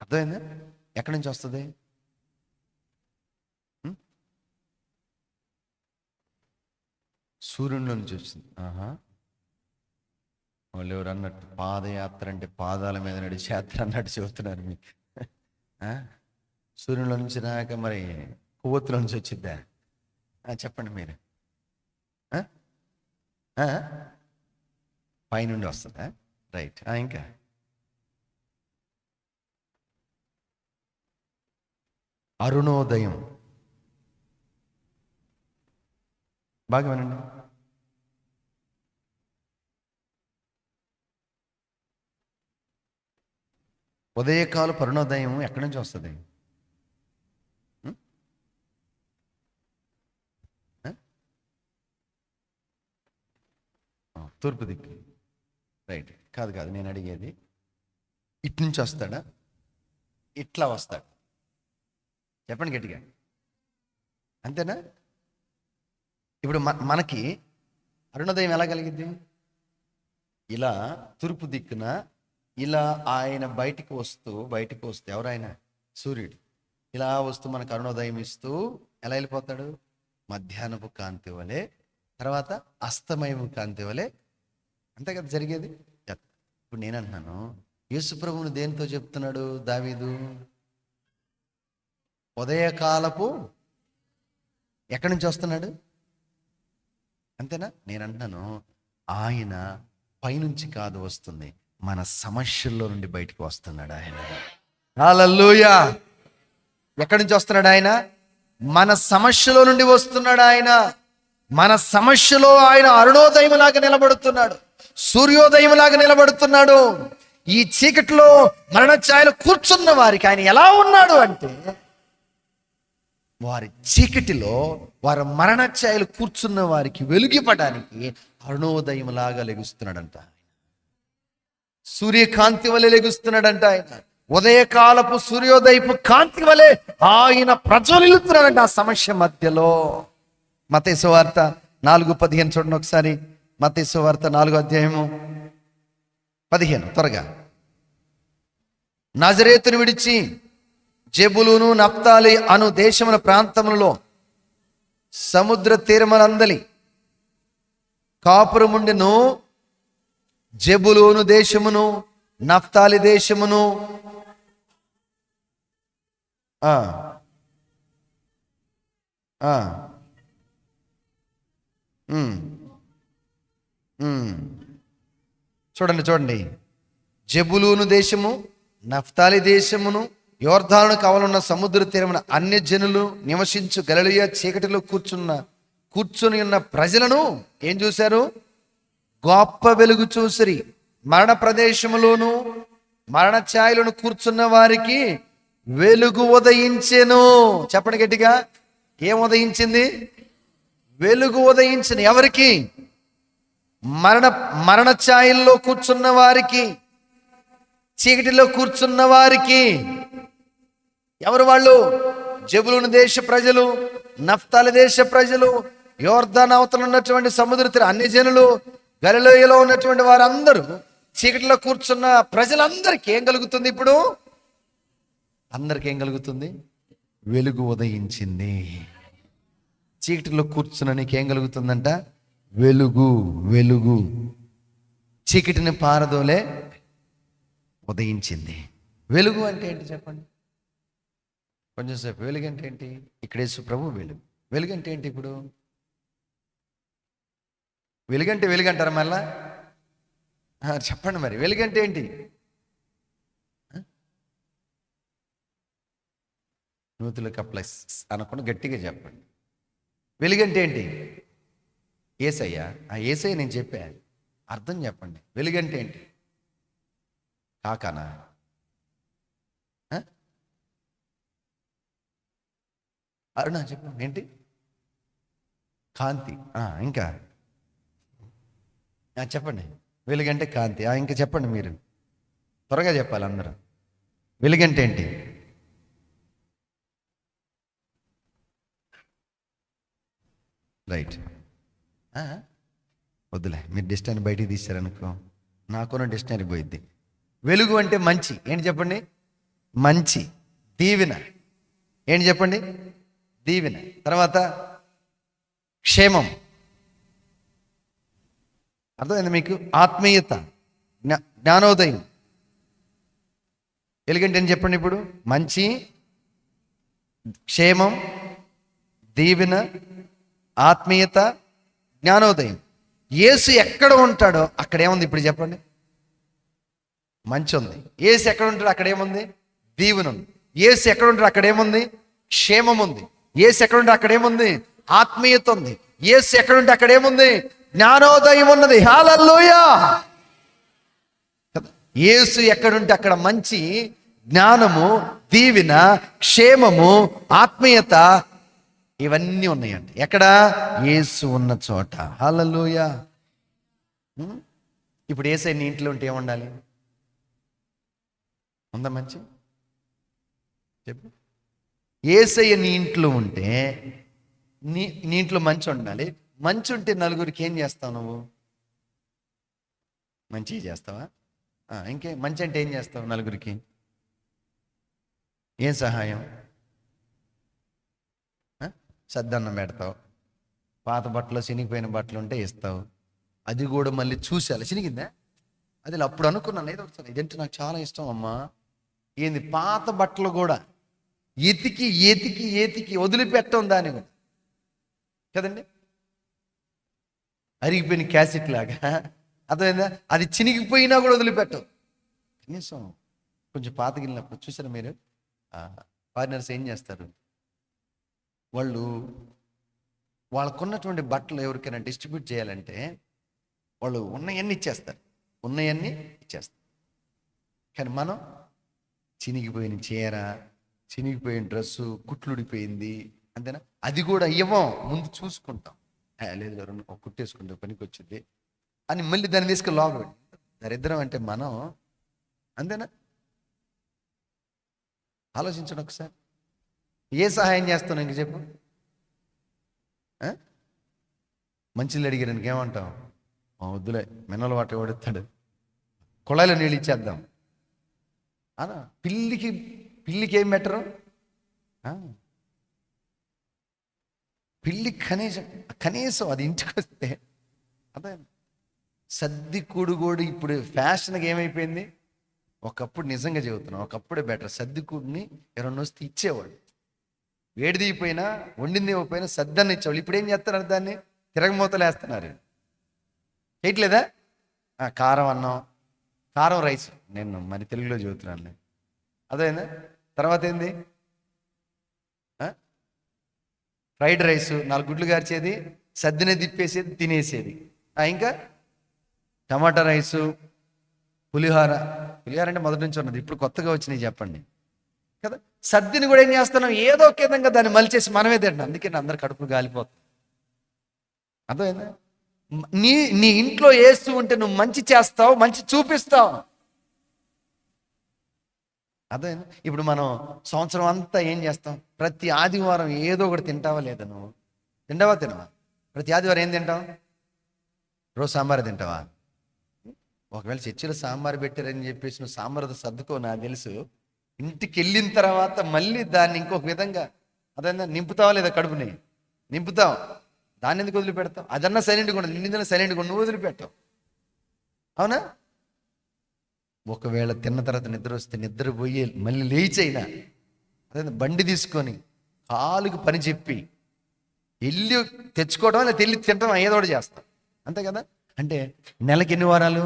అర్థమైందా? ఎక్కడి నుంచి వస్తుంది? సూర్యుని నుంచి వచ్చింది. వాళ్ళు ఎవరు అన్నట్టు పాదయాత్ర అంటే పాదాల మీద నడిచి యాత్ర అన్నట్టు చెబుతున్నారు మీకు. సూర్యునిలో నుంచి రాక మరి కొవ్వొత్తుల నుంచి వచ్చిద్దా? చెప్పండి మీరు. పైనుండి వస్తుందా? రైట్. ఇంకా అరుణోదయం. బాగా వినండి. ఉదయకాల అరుణోదయం ఎక్కడి నుంచి వస్తుంది? తూర్పు దిక్కు. రైట్. కాదు నేను అడిగేది, ఇటు నుంచి వస్తాడా? ఇట్లా వస్తాడు? చెప్పండి గట్టిగా. అంతేనా? ఇప్పుడు మనకి అరుణోదయం ఎలా కలిగింది? ఇలా తూర్పు దిక్కున ఇలా ఆయన బయటికి వస్తే ఎవరైనా సూర్యుడు ఇలా వస్తూ మనకు అరుణోదయం ఇస్తూ ఎలా వెళ్ళిపోతాడు? మధ్యాహ్నపు కాంతి వలె, తర్వాత అస్తమయము కాంతి వలె. అంతే కదా జరిగేది. ఇప్పుడు నేను అంటున్నాను, యేసు ప్రభువును దేనితో చెప్తున్నాడు దావీదు? ఉదయకాలపు ఎక్కడి నుంచి వస్తున్నాడు? అంతేనా? నేను అంటున్నాను, ఆయన పైనుంచి కాదు వస్తుంది, మన సమస్యల్లో నుండి బయటకు వస్తున్నాడు ఆయన. హల్లెలూయా. ఎక్కడి నుంచి వస్తున్నాడు ఆయన? మన సమస్యలో నుండి వస్తున్నాడు ఆయన. మన సమస్యలో ఆయన అరుణోదయం లాగా నిలబడుతున్నాడు. సూర్యోదయంలాగా నిలబడుతున్నాడు. ఈ చీకటిలో మరణ ఛాయలు కూర్చున్న వారికి ఆయన ఎలా ఉన్నాడు అంటే, వారి చీకటిలో వారి మరణ ఛాయలు కూర్చున్న వారికి వెలుగిపడానికి అరుణోదయంలాగా లెగుస్తున్నాడంట. సూర్యకాంతి వలె లెగుస్తున్నాడంట. ఆయన ఉదయకాలపు సూర్యోదయపు కాంతి వలె ఆయన ప్రజ్వలిస్తున్నాడంట ఆ సమస్య మధ్యలో. మత్తయి సువార్త 4:15 చూడండి ఒకసారి. మత్తయి సువార్త 4:15 త్వరగా. నజరేతును విడిచి జెబులూను నఫ్తాలి అను దేశముల ప్రాంతములలో సముద్ర తీరములందలి కాపురముండెను. జెబులూను దేశమును నఫ్తాలి దేశమును చూడండి. జెబులూను దేశము నఫ్తాలి దేశమును యోర్దాను కవలున్న సముద్ర తీరమున అన్య జనులు నివసించు గలిలయ చీకటిలో కూర్చుని ఉన్న ప్రజలను ఏం చూశారు? గొప్ప వెలుగు చూసిరి. మరణ ప్రదేశములోను మరణ ఛాయలను కూర్చున్న వారికి వెలుగు ఉదయించెను. చెప్పండి గట్టిగా. ఏం ఉదయించింది? వెలుగు ఉదయించింది. ఎవరికి? మరణ ఛాయల్లో కూర్చున్న వారికి, చీకటిలో కూర్చున్న వారికి. ఎవరు వాళ్ళు? జెబులూను దేశ ప్రజలు, నఫ్తాలి దేశ ప్రజలు, యోర్దాను అవతల ఉన్నటువంటి సముద్ర తీర అన్ని జనులు, గలిలయలో ఉన్నటువంటి వారందరూ, చీకటిలో కూర్చున్న ప్రజలందరికీ ఏం కలుగుతుంది? ఇప్పుడు అందరికీ ఏం కలుగుతుంది? వెలుగు ఉదయించింది. చీకటిలో కూర్చున్న నీకేం కలుగుతుందంట? వెలుగు. వెలుగు చీకటిని పారదోలే ఉదయించింది. వెలుగు అంటే ఏంటి చెప్పండి కొంచెం సేపు. వెలుగు అంటే ఏంటి? ఇక్కడ యేసు ప్రభు వెలుగు. వెలుగు అంటే ఏంటి? ఇప్పుడు వెలుగంటే వెలుగంటారా మళ్ళా? చెప్పండి మరి. వెలుగంటే ఏంటి? నూతులకు ప్లస్ అనకుండా గట్టిగా చెప్పండి. వెలుగంటే ఏంటి? యేసయ్య. ఆ యేసయ్య నేను చెప్పా, అర్థం చెప్పండి. వెలుగంటే ఏంటి? కాకానా? అరుణ చెప్పు. ఏంటి? కాంతి. ఇంకా చెప్పండి. వెలుగంటే కాంతి. ఇంకా చెప్పండి మీరు, త్వరగా చెప్పాలి అందరూ. వెలుగంటే ఏంటి? రైట్. వద్దులే, మీరు డిస్టైన్ బయటికి తీశారనుకో నాకున్న డిక్షనరీ పోయిద్ది. వెలుగు అంటే మంచి. ఏంటి చెప్పండి? మంచి. దీవెన. ఏంటి చెప్పండి? దీవెన. తర్వాత క్షేమం. అర్థమైంది మీకు? ఆత్మీయత, జ్ఞానోదయం. వెలుగంటే ఏం చెప్పండి ఇప్పుడు? మంచి, క్షేమం, దీవెన, ఆత్మీయత, జ్ఞానోదయం. యేసు ఎక్కడ ఉంటాడో అక్కడేముంది ఇప్పుడు చెప్పండి? మంచి ఉంది. యేసు ఎక్కడ ఉంటాడో అక్కడేముంది? దీవెన ఉంది. యేసు ఎక్కడ ఉంటాడో అక్కడేముంది? క్షేమం ఉంది. యేసు ఎక్కడ ఉంటే అక్కడేముంది? ఆత్మీయత ఉంది. యేసు ఎక్కడ ఉంటే అక్కడేముంది? జ్ఞానోదయం ఉన్నది. హల్లెలూయా. యేసు ఎక్కడుంటే అక్కడ మంచి, జ్ఞానము, దీవెన, క్షేమము, ఆత్మీయత ఇవన్నీ ఉన్నాయండి. ఎక్కడ? యేసు ఉన్న చోట. హల్లెలూయా. ఇప్పుడు యేసయ్య నీ ఇంట్లో ఉంటే ఏముండాలి? ఉందా మంచి? చెప్పు. యేసయ్య నీ ఇంట్లో ఉంటే నీ ఇంట్లో మంచి ఉండాలి. మంచి ఉంటే నలుగురికి ఏం చేస్తావు నువ్వు? మంచి చేస్తావా? ఇంకే మంచి అంటే ఏం చేస్తావు? నలుగురికి ఏం సహాయం? సద్దన్నం పెడతావు. పాత బట్టలు, చినిగిపోయిన బట్టలు ఉంటే ఇస్తావు. అది కూడా మళ్ళీ చూసేయాలి. చినిగిందా? అది అప్పుడు అనుకున్నాను, ఏదో ఒకసారి ఇదంటే నాకు చాలా ఇష్టం అమ్మా. ఏంది? పాత బట్టలు కూడా ఎతికి ఎతికి ఎతికి వదిలిపెట్టం దాన్ని కూడా కదండి. అరిగిపోయిన క్యాసెట్ లాగా. అర్థమైందా? అది చినిగిపోయినా కూడా వదిలిపెట్టవు. కనీసం కొంచెం పాతగిలినప్పుడు చూసారా మీరు? ఫారినర్స్ ఏం చేస్తారు? వాళ్ళకున్నటువంటి బట్టలు ఎవరికైనా డిస్ట్రిబ్యూట్ చేయాలంటే వాళ్ళు ఉన్నవన్నీ ఇచ్చేస్తారు, ఉన్నవన్నీ ఇచ్చేస్తారు. కానీ మనం చినిగిపోయిన చీర, చినిగిపోయిన డ్రెస్సు, కుట్లుడిపోయింది, అంతేనా, అది కూడా ఇవ్వం, ముందు చూసుకుంటాం. లేదు ఒక కుట్టేసుకుంటే పనికి వచ్చింది అని మళ్ళీ దాన్ని తీసుకెళ్ళి లోపల పెట్టి దరిద్రం అంటే మనం. అంతేనా? ఆలోచించండి ఒకసారి. ఏ సహాయం చేస్తాను ఇంక చెప్పు? మంచిలు అడిగారు ఇంకేమంటాం? వద్దులే, మినరల్ వాటర్ ఓడిస్తాడు, కుళాయిలో నీళ్ళు ఇచ్చేద్దాం అనా? పిల్లికి ఏం బెటరు? పిల్లి కనీసం అది ఇంటికి వస్తే అదే సర్ది కూడుగోడు ఇప్పుడు ఫ్యాషన్గా ఏమైపోయింది. ఒకప్పుడు నిజంగా చెబుతున్నాం, ఒకప్పుడే బెటర్. సర్దికుడిని ఎవరన్నా వస్తే ఇచ్చేవాడు, వేడి దిగిపోయినా వండింది ఇవ్వకపోయినా సర్దాన్ని ఇచ్చేవాళ్ళు. ఇప్పుడు ఏం చేస్తున్నారు? దాన్ని తిరగమూతలు వేస్తున్నారు. చేయట్లేదా? కారం అన్నం, కారం రైస్, నేను మరి తెలుగులో చెబుతున్నాను, అదేనా? తర్వాత ఏంది? ఫ్రైడ్ రైస్, 4 గుడ్లు గార్చేది, సద్దినే తిప్పేసేది, తినేసేది. ఇంకా టమాటా రైసు, పులిహోర అంటే మొదటి నుంచి ఉన్నది, ఇప్పుడు కొత్తగా వచ్చినాయి చెప్పండి కదా. సద్దిని కూడా ఏం చేస్తున్నాం? ఏదో ఒక విధంగా దాన్ని మలిచేసి మనమే తింటాం. అందుకే అందరు కడుపులు గాలిపోతుంది. అర్థమైందా? నీ ఇంట్లో వేస్తూ ఉంటే నువ్వు మంచి చేస్తావు, మంచి చూపిస్తావు. అర్థమైందా? ఇప్పుడు మనం సంవత్సరం అంతా ఏం చేస్తాం? ప్రతి ఆదివారం ఏదో ఒకటి తింటావా లేదా? నువ్వు తినవా? ప్రతి ఆదివారం ఏం తింటావు? రోజు సాంబార్ తింటావా? ఒకవేళ చర్చిలో సాంబార్ పెట్టారని చెప్పేసి నువ్వు సాంబార్ సర్దుకో, నాకు తెలుసు. ఇంటికి వెళ్ళిన తర్వాత మళ్ళీ దాన్ని ఇంకొక విధంగా అదన్నా నింపుతావా లేదా? కడుపుని నింపుతావు, దాన్ని ఎందుకు వదిలిపెడతావు? అదన్నా సైలెంట్గా ఉండదు, నిన్న సైలెంట్గా నువ్వు వదిలిపెట్టావు. అవునా? ఒకవేళ తిన్న తర్వాత నిద్ర వస్తే నిద్రపోయి మళ్ళీ లేచైనా అదే బండి తీసుకొని కాలుకి పని చెప్పి వెళ్ళి తెచ్చుకోవడం, లేదా తెల్లి తినడం, ఏదో ఒకటి చేస్తాం. అంతే కదా? అంటే నెలకి ఎన్ని వారాలు?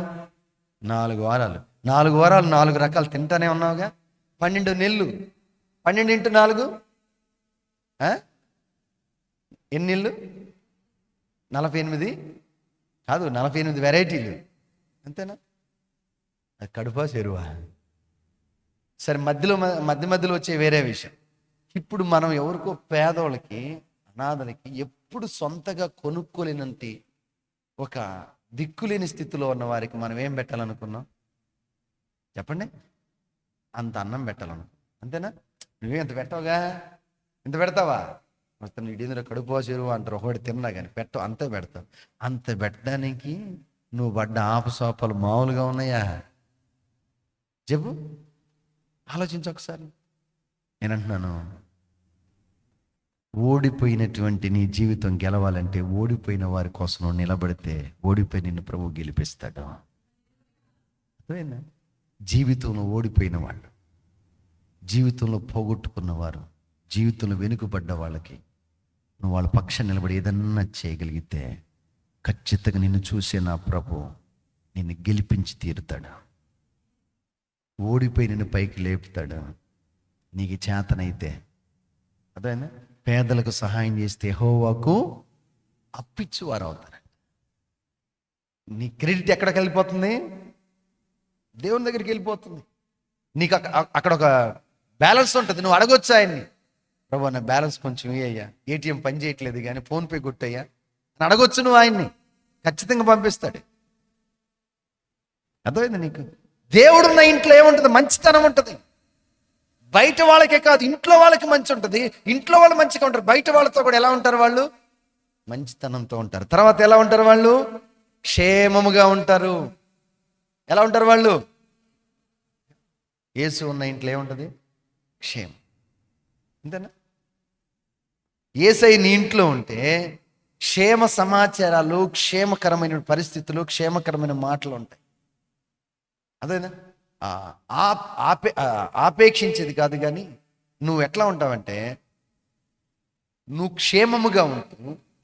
4 వారాలు. 4 వారాలు 4 రకాలు తింటానే ఉన్నావుగా. 12 నెలలు. 12 × 4 ఎన్ని నెలలు? 48 కాదు, 48 వెరైటీలు. అంతేనా? అది కడుపా చెరువా? సరే, మధ్యలో వచ్చే వేరే విషయం. ఇప్పుడు మనం ఎవరికో పేదోళ్ళకి, అనాథలకి ఎప్పుడు సొంతగా కొనుక్కోలేనంత ఒక దిక్కులేని స్థితిలో ఉన్న వారికి మనం ఏం పెట్టాలనుకున్నాం చెప్పండి? అంత అన్నం పెట్టాలనుకో. అంతేనా? నువ్వే ఇంత పెట్టవుగా, ఇంత పెడతావా? మొత్తం ఇడీందులో కడుపో చెరువు అంటారు. ఒకటి తిన్నా కానీ పెట్టవు, అంతే పెడతావు. అంత పెట్టడానికి నువ్వు పడ్డ ఆపసోపాలు మామూలుగా ఉన్నాయా చెప్పు? ఆలోచించు ఒకసారి. నేను అంటున్నాను, ఓడిపోయినటువంటి నీ జీవితం గెలవాలంటే ఓడిపోయిన వారి కోసం నువ్వు నిలబడితే ఓడిపోయి నిన్ను ప్రభువు గెలిపిస్తాడు. అర్థమైందా? జీవితంలో ఓడిపోయిన వాళ్ళు, జీవితంలో పోగొట్టుకున్నవారు, జీవితంలో వెనుకబడ్డ వాళ్ళకి నువ్వు వాళ్ళ పక్షం నిలబడి ఏదన్నా చేయగలిగితే ఖచ్చితంగా నిన్ను చూసే నా ప్రభు నిన్ను గెలిపించి తీరుతాడు. ఓడిపోయి నిన్ను పైకి లేపుతాడు నీకు చేతనైతే. అదేనా? పేదలకు సహాయం చేస్తే యెహోవాకు అప్పిచ్చువారు అవుతారు. నీ క్రెడిట్ ఎక్కడికి వెళ్ళిపోతుంది? దేవుని దగ్గరికి వెళ్ళిపోతుంది. నీకు అక్కడ ఒక బ్యాలెన్స్ ఉంటుంది. నువ్వు అడగొచ్చు ఆయన్ని, ప్రభు నా బ్యాలెన్స్ కొంచెం అయ్యా, ఏటీఎం పని చేయట్లేదు కానీ ఫోన్పే కొట్టయ్యా అని అడగొచ్చు. నువ్వు ఆయన్ని ఖచ్చితంగా పంపిస్తాడు. అర్థమైంది నీకు? దేవుడున్న ఇంట్లో ఏముంటుంది? మంచితనం ఉంటుంది. బయట వాళ్ళకే కాదు, ఇంట్లో వాళ్ళకి మంచి ఉంటుంది. ఇంట్లో వాళ్ళు మంచిగా ఉంటారు, బయట వాళ్ళతో కూడా ఎలా ఉంటారు? వాళ్ళు మంచితనంతో ఉంటారు. తర్వాత ఎలా ఉంటారు? వాళ్ళు క్షేమముగా ఉంటారు. ఎలా ఉంటారు వాళ్ళు? యేసు ఉన్న ఇంట్లో ఏముంటుంది? క్షేమం. అంతేనా? యేసయ్య నీ ఇంట్లో ఉంటే క్షేమ సమాచారాలు, క్షేమకరమైన పరిస్థితులు, క్షేమకరమైన మాటలు ఉంటాయి. అదేనా? ఆపేక్షించేది కాదు. కానీ నువ్వు ఎట్లా ఉంటావంటే, నువ్వు క్షేమముగా ఉంటూ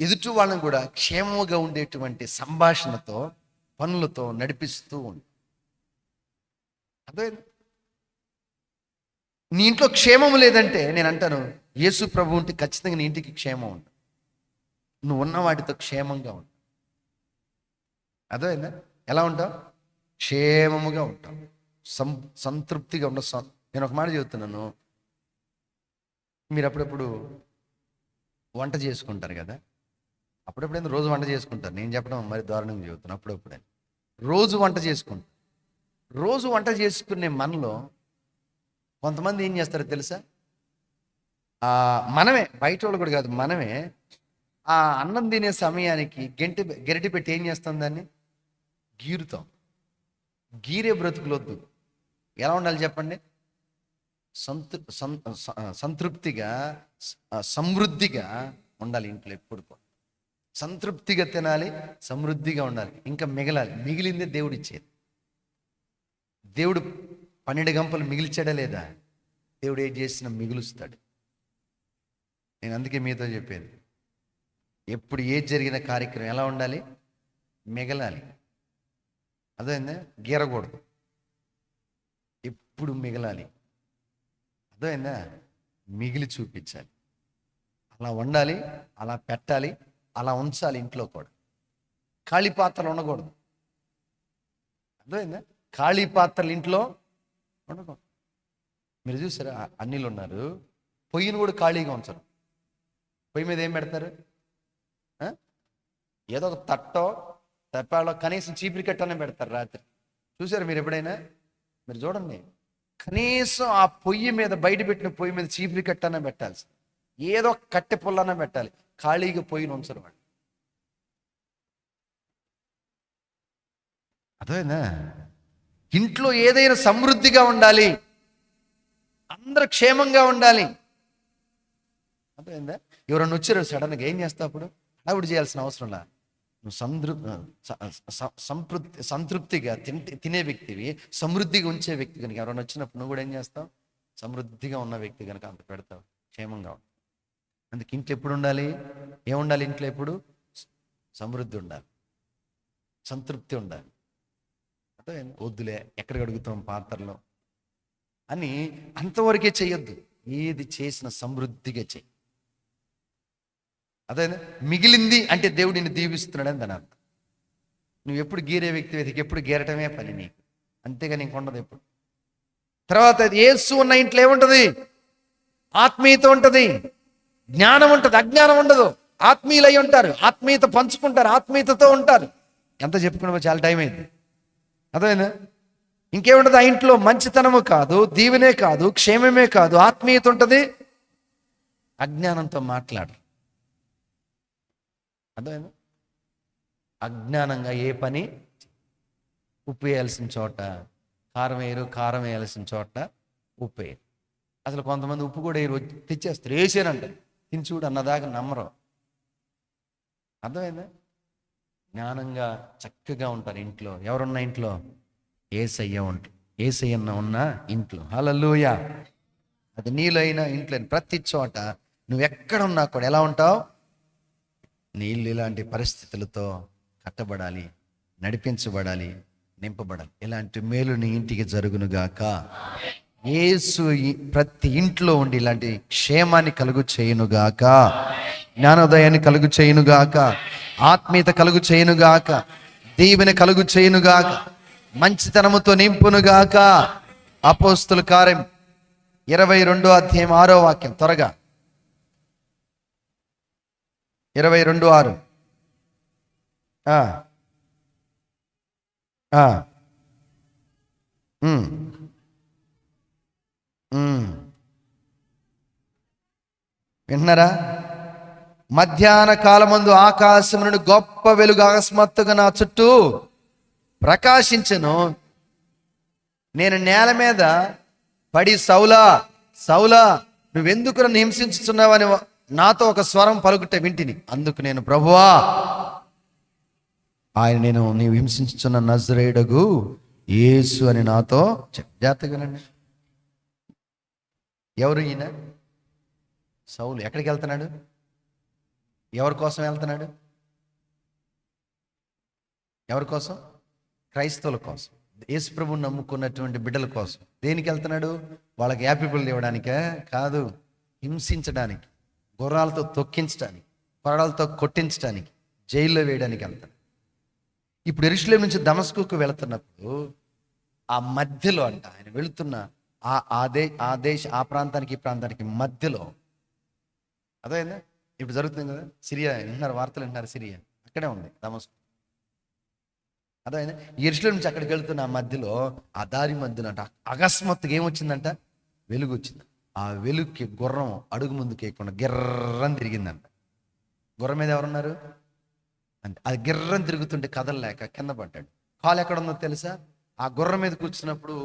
ఎదుటి వాళ్ళని కూడా క్షేమముగా ఉండేటువంటి సంభాషణతో, పనులతో నడిపిస్తూ ఉంటావు. అదే నీ ఇంట్లో క్షేమము లేదంటే నేను అంటాను, యేసు ప్రభు ఉంటే ఖచ్చితంగా నీ ఇంటికి క్షేమం ఉంటుంది. నువ్వు ఉన్న వాటితో క్షేమంగా ఉంటావు. అర్థమైందా? ఎలా ఉంటాం? క్షేమముగా ఉంటాం, సంతృప్తిగా ఉండ. నేను ఒక మాట చెబుతున్నాను, మీరు అప్పుడప్పుడు వంట చేసుకుంటారు కదా, అప్పుడప్పుడు రోజు వంట చేసుకుంటారు. నేను చెప్పడం మరి దారుణంగా చెబుతాను, అప్పుడప్పుడే రోజు వంట చేసుకుంటారు. రోజు వంట చేసుకునే మనలో కొంతమంది ఏం చేస్తారో తెలుసా? మనమే, బయట వాళ్ళు కూడా కాదు, మనమే ఆ అన్నం తినే సమయానికి గెరిటి పెట్టి ఏం చేస్తాం? దాన్ని గీరుతాం. గీరే బ్రతుకులొద్దు. ఎలా ఉండాలి చెప్పండి? సంతృప్తిగా, సమృద్ధిగా ఉండాలి ఇంట్లో ఎప్పుడు. సంతృప్తిగా తినాలి, సమృద్ధిగా ఉండాలి, ఇంకా మిగలాలి. మిగిలిందే దేవుడు ఇచ్చేది. దేవుడు 12 గంపలు మిగిల్చాడా లేదా? దేవుడు ఏం చేసినా మిగులుస్తాడు. నేను అందుకే మీతో చెప్పేది, ఎప్పుడు ఏది జరిగిన కార్యక్రమం ఎలా ఉండాలి? మిగలాలి. అర్థమైందా? గీరకూడదు, ఎప్పుడు మిగలాలి. అర్థమైందా? మిగిలి చూపించాలి. అలా ఉండాలి, అలా పెట్టాలి, అలా ఉంచాలి. ఇంట్లో కూడా ఖాళీ పాత్రలు ఉండకూడదు. అర్థమైందా? ఖాళీ పాత్రలు ఇంట్లో ఉండకూడదు. మీరు చూసారా, అన్నిలు ఉన్నారు, పొయ్యిని కూడా ఖాళీగా ఉంచరు. పొయ్యి మీద ఏం పెడతారు? ఏదో ఒక తట్టో తెప్పాలో, కనీసం చీపిరి కట్టనే పెడతారు రాత్రి. చూసారు మీరు ఎప్పుడైనా? మీరు చూడండి, కనీసం ఆ పొయ్యి మీద, బయట పెట్టిన పొయ్యి మీద చీపిరి కట్టనే పెట్టాల్సి, ఏదో కట్టె పుల్లనే పెట్టాలి. ఖాళీగా పొయ్యిని ఉంచరు వాడు. అదేనా? ఇంట్లో ఏదైనా సమృద్ధిగా ఉండాలి, అందరూ క్షేమంగా ఉండాలి. అర్థమైందా? ఎవరన్నా వచ్చారు సడన్గా, ఏం చేస్తావు అప్పుడు? హడావుడి చేయాల్సిన అవసరంలా. నువ్వు సంతృప్తిగా తినే వ్యక్తివి, సమృద్ధిగా ఉంచే వ్యక్తి కనుక ఎవరైనా వచ్చినప్పుడు నువ్వు కూడా ఏం చేస్తావు? సమృద్ధిగా ఉన్న వ్యక్తి కనుక అంత పెడతావు, క్షేమంగా. అందుకే ఇంట్లో ఎప్పుడు ఉండాలి? ఏముండాలి ఇంట్లో ఎప్పుడు? సమృద్ధి ఉండాలి, సంతృప్తి ఉండాలి. అదే వద్దులే, ఎక్కడికి అడుగుతాం పాత్రలో అని అంతవరకే చేయొద్దు. ఏది చేసిన సమృద్ధిగా చెయ్యి. అదే మిగిలింది అంటే దేవుడు నిన్ను దీవిస్తున్నాడని దాని అర్థం. నువ్వు ఎప్పుడు గీరే వ్యక్తి వెతికి, ఎప్పుడు గీరటమే పని నీకు, అంతేగా నీకు ఉండదు ఎప్పుడు. తర్వాత యేసు ఉన్న ఇంట్లో ఏముంటుంది? ఆత్మీయత ఉంటుంది, జ్ఞానం ఉంటుంది, అజ్ఞానం ఉండదు. ఆత్మీయులై ఉంటారు, ఆత్మీయత పంచుకుంటారు, ఆత్మీయతతో ఉంటారు. ఎంత చెప్పుకున్నా చాలా టైం అయింది. అదేనా? ఇంకేముంటుంది ఆ ఇంట్లో? మంచితనము కాదు, దీవెనే కాదు, క్షేమమే కాదు, ఆత్మీయత ఉంటుంది. అజ్ఞానంతో మాట్లాడరు. అర్థమైందా? అజ్ఞానంగా ఏ పని, ఉప్పు వేయాల్సిన చోట కారం వేయరు, కారం వేయాల్సిన చోట ఉప్పు వేయరు. అసలు కొంతమంది ఉప్పు కూడా వేయరు, తెచ్చేస్తారు, వేసానంటారు. తిని చూడు అన్నదాకా నమ్మరు. అర్థమైందా? జ్ఞానంగా చక్కగా ఉంటారు ఇంట్లో. ఎవరున్న ఇంట్లో? యేసయ్య ఉంటారు. యేసయ్యన్న ఉన్న ఇంట్లో. హల్లెలూయా. అది నీలో అయినా ఇంట్లో, ప్రతి చోట నువ్వు ఎక్కడున్నా కూడా ఎలా ఉంటావు? నీళ్ళు ఇలాంటి పరిస్థితులతో కట్టబడాలి, నడిపించబడాలి, నింపబడాలి. ఇలాంటి మేలు నీ ఇంటికి జరుగునుగాక. యేసు ప్రతి ఇంట్లో ఉండి ఇలాంటి క్షేమాన్ని కలుగు చేయునుగాక, జ్ఞానోదయాన్ని కలుగు చేయునుగాక, ఆత్మీయత కలుగు చేయునుగాక, దీవెన కలుగు చేయునుగాక, మంచితనముతో నింపునుగాక. అపోస్తుల కార్యం 22వ అధ్యాయం 6వ వాక్యం, త్వరగా. 22:6. వింటున్నారా? మధ్యాహ్న కాలమందు ఆకాశం నుండి గొప్ప వెలుగు అకస్మాత్తుగా నా చుట్టూ ప్రకాశించెను. నేను నేల మీద పడి, సౌలా సౌలా, నువ్వెందుకు నన్ను హింసించుచున్నావని నాతో ఒక స్వరం పలుకుట వింటిని. అందుకు నేను, ప్రభువా, ఆయన నేను నీవు హింసించుచున్న నజరేయుడగు యేసు అని నాతో జాగ్రత్తగానండి. ఎవరు ఈయన? సౌలు. ఎక్కడికి వెళ్తున్నాడు? ఎవరి కోసం వెళ్తున్నాడు? ఎవరి కోసం? క్రైస్తవుల కోసం, యేసు ప్రభువుని నమ్ముకున్నటువంటి బిడ్డల కోసం. దేనికి వెళ్తున్నాడు? వాళ్ళకి యాపిపులు ఇవ్వడానికే కాదు, హింసించడానికి, గుర్రాలతో తొక్కించడానికి, కొరడాలతో కొట్టించడానికి, జైల్లో వేయడానికి వెళ్తాడు. ఇప్పుడు యెరూషలేము నుంచి దమస్కుకు వెళుతున్నప్పుడు ఆ మధ్యలో అంట ఆయన వెళుతున్న ఆ ప్రాంతానికి ఈ ప్రాంతానికి మధ్యలో అదేందా ఇప్పుడు జరుగుతుంది కదా, సిరియా వింటున్నారు, వార్తలు వింటున్నారు, సిరియా అక్కడే ఉంది దమస్కు. అదే యెరూషలేము నుంచి అక్కడికి వెళ్తున్న ఆ మధ్యలో ఆ దారి మధ్యలో అంట అకస్మాత్తుగా ఏమొచ్చిందంట, వెలుగు వచ్చింది. ఆ వెలుగుకి గుర్రం అడుగు ముందుకు వేయకుండా గిర్రం తిరిగిందంట. గుర్రం మీద ఎవరున్నారు అంటే అది గిర్రం తిరుగుతుంటే కదలలేక కింద పడ్డాడు. కాలు ఎక్కడ ఉందో తెలుసా? ఆ గుర్రం మీద కూర్చున్నప్పుడు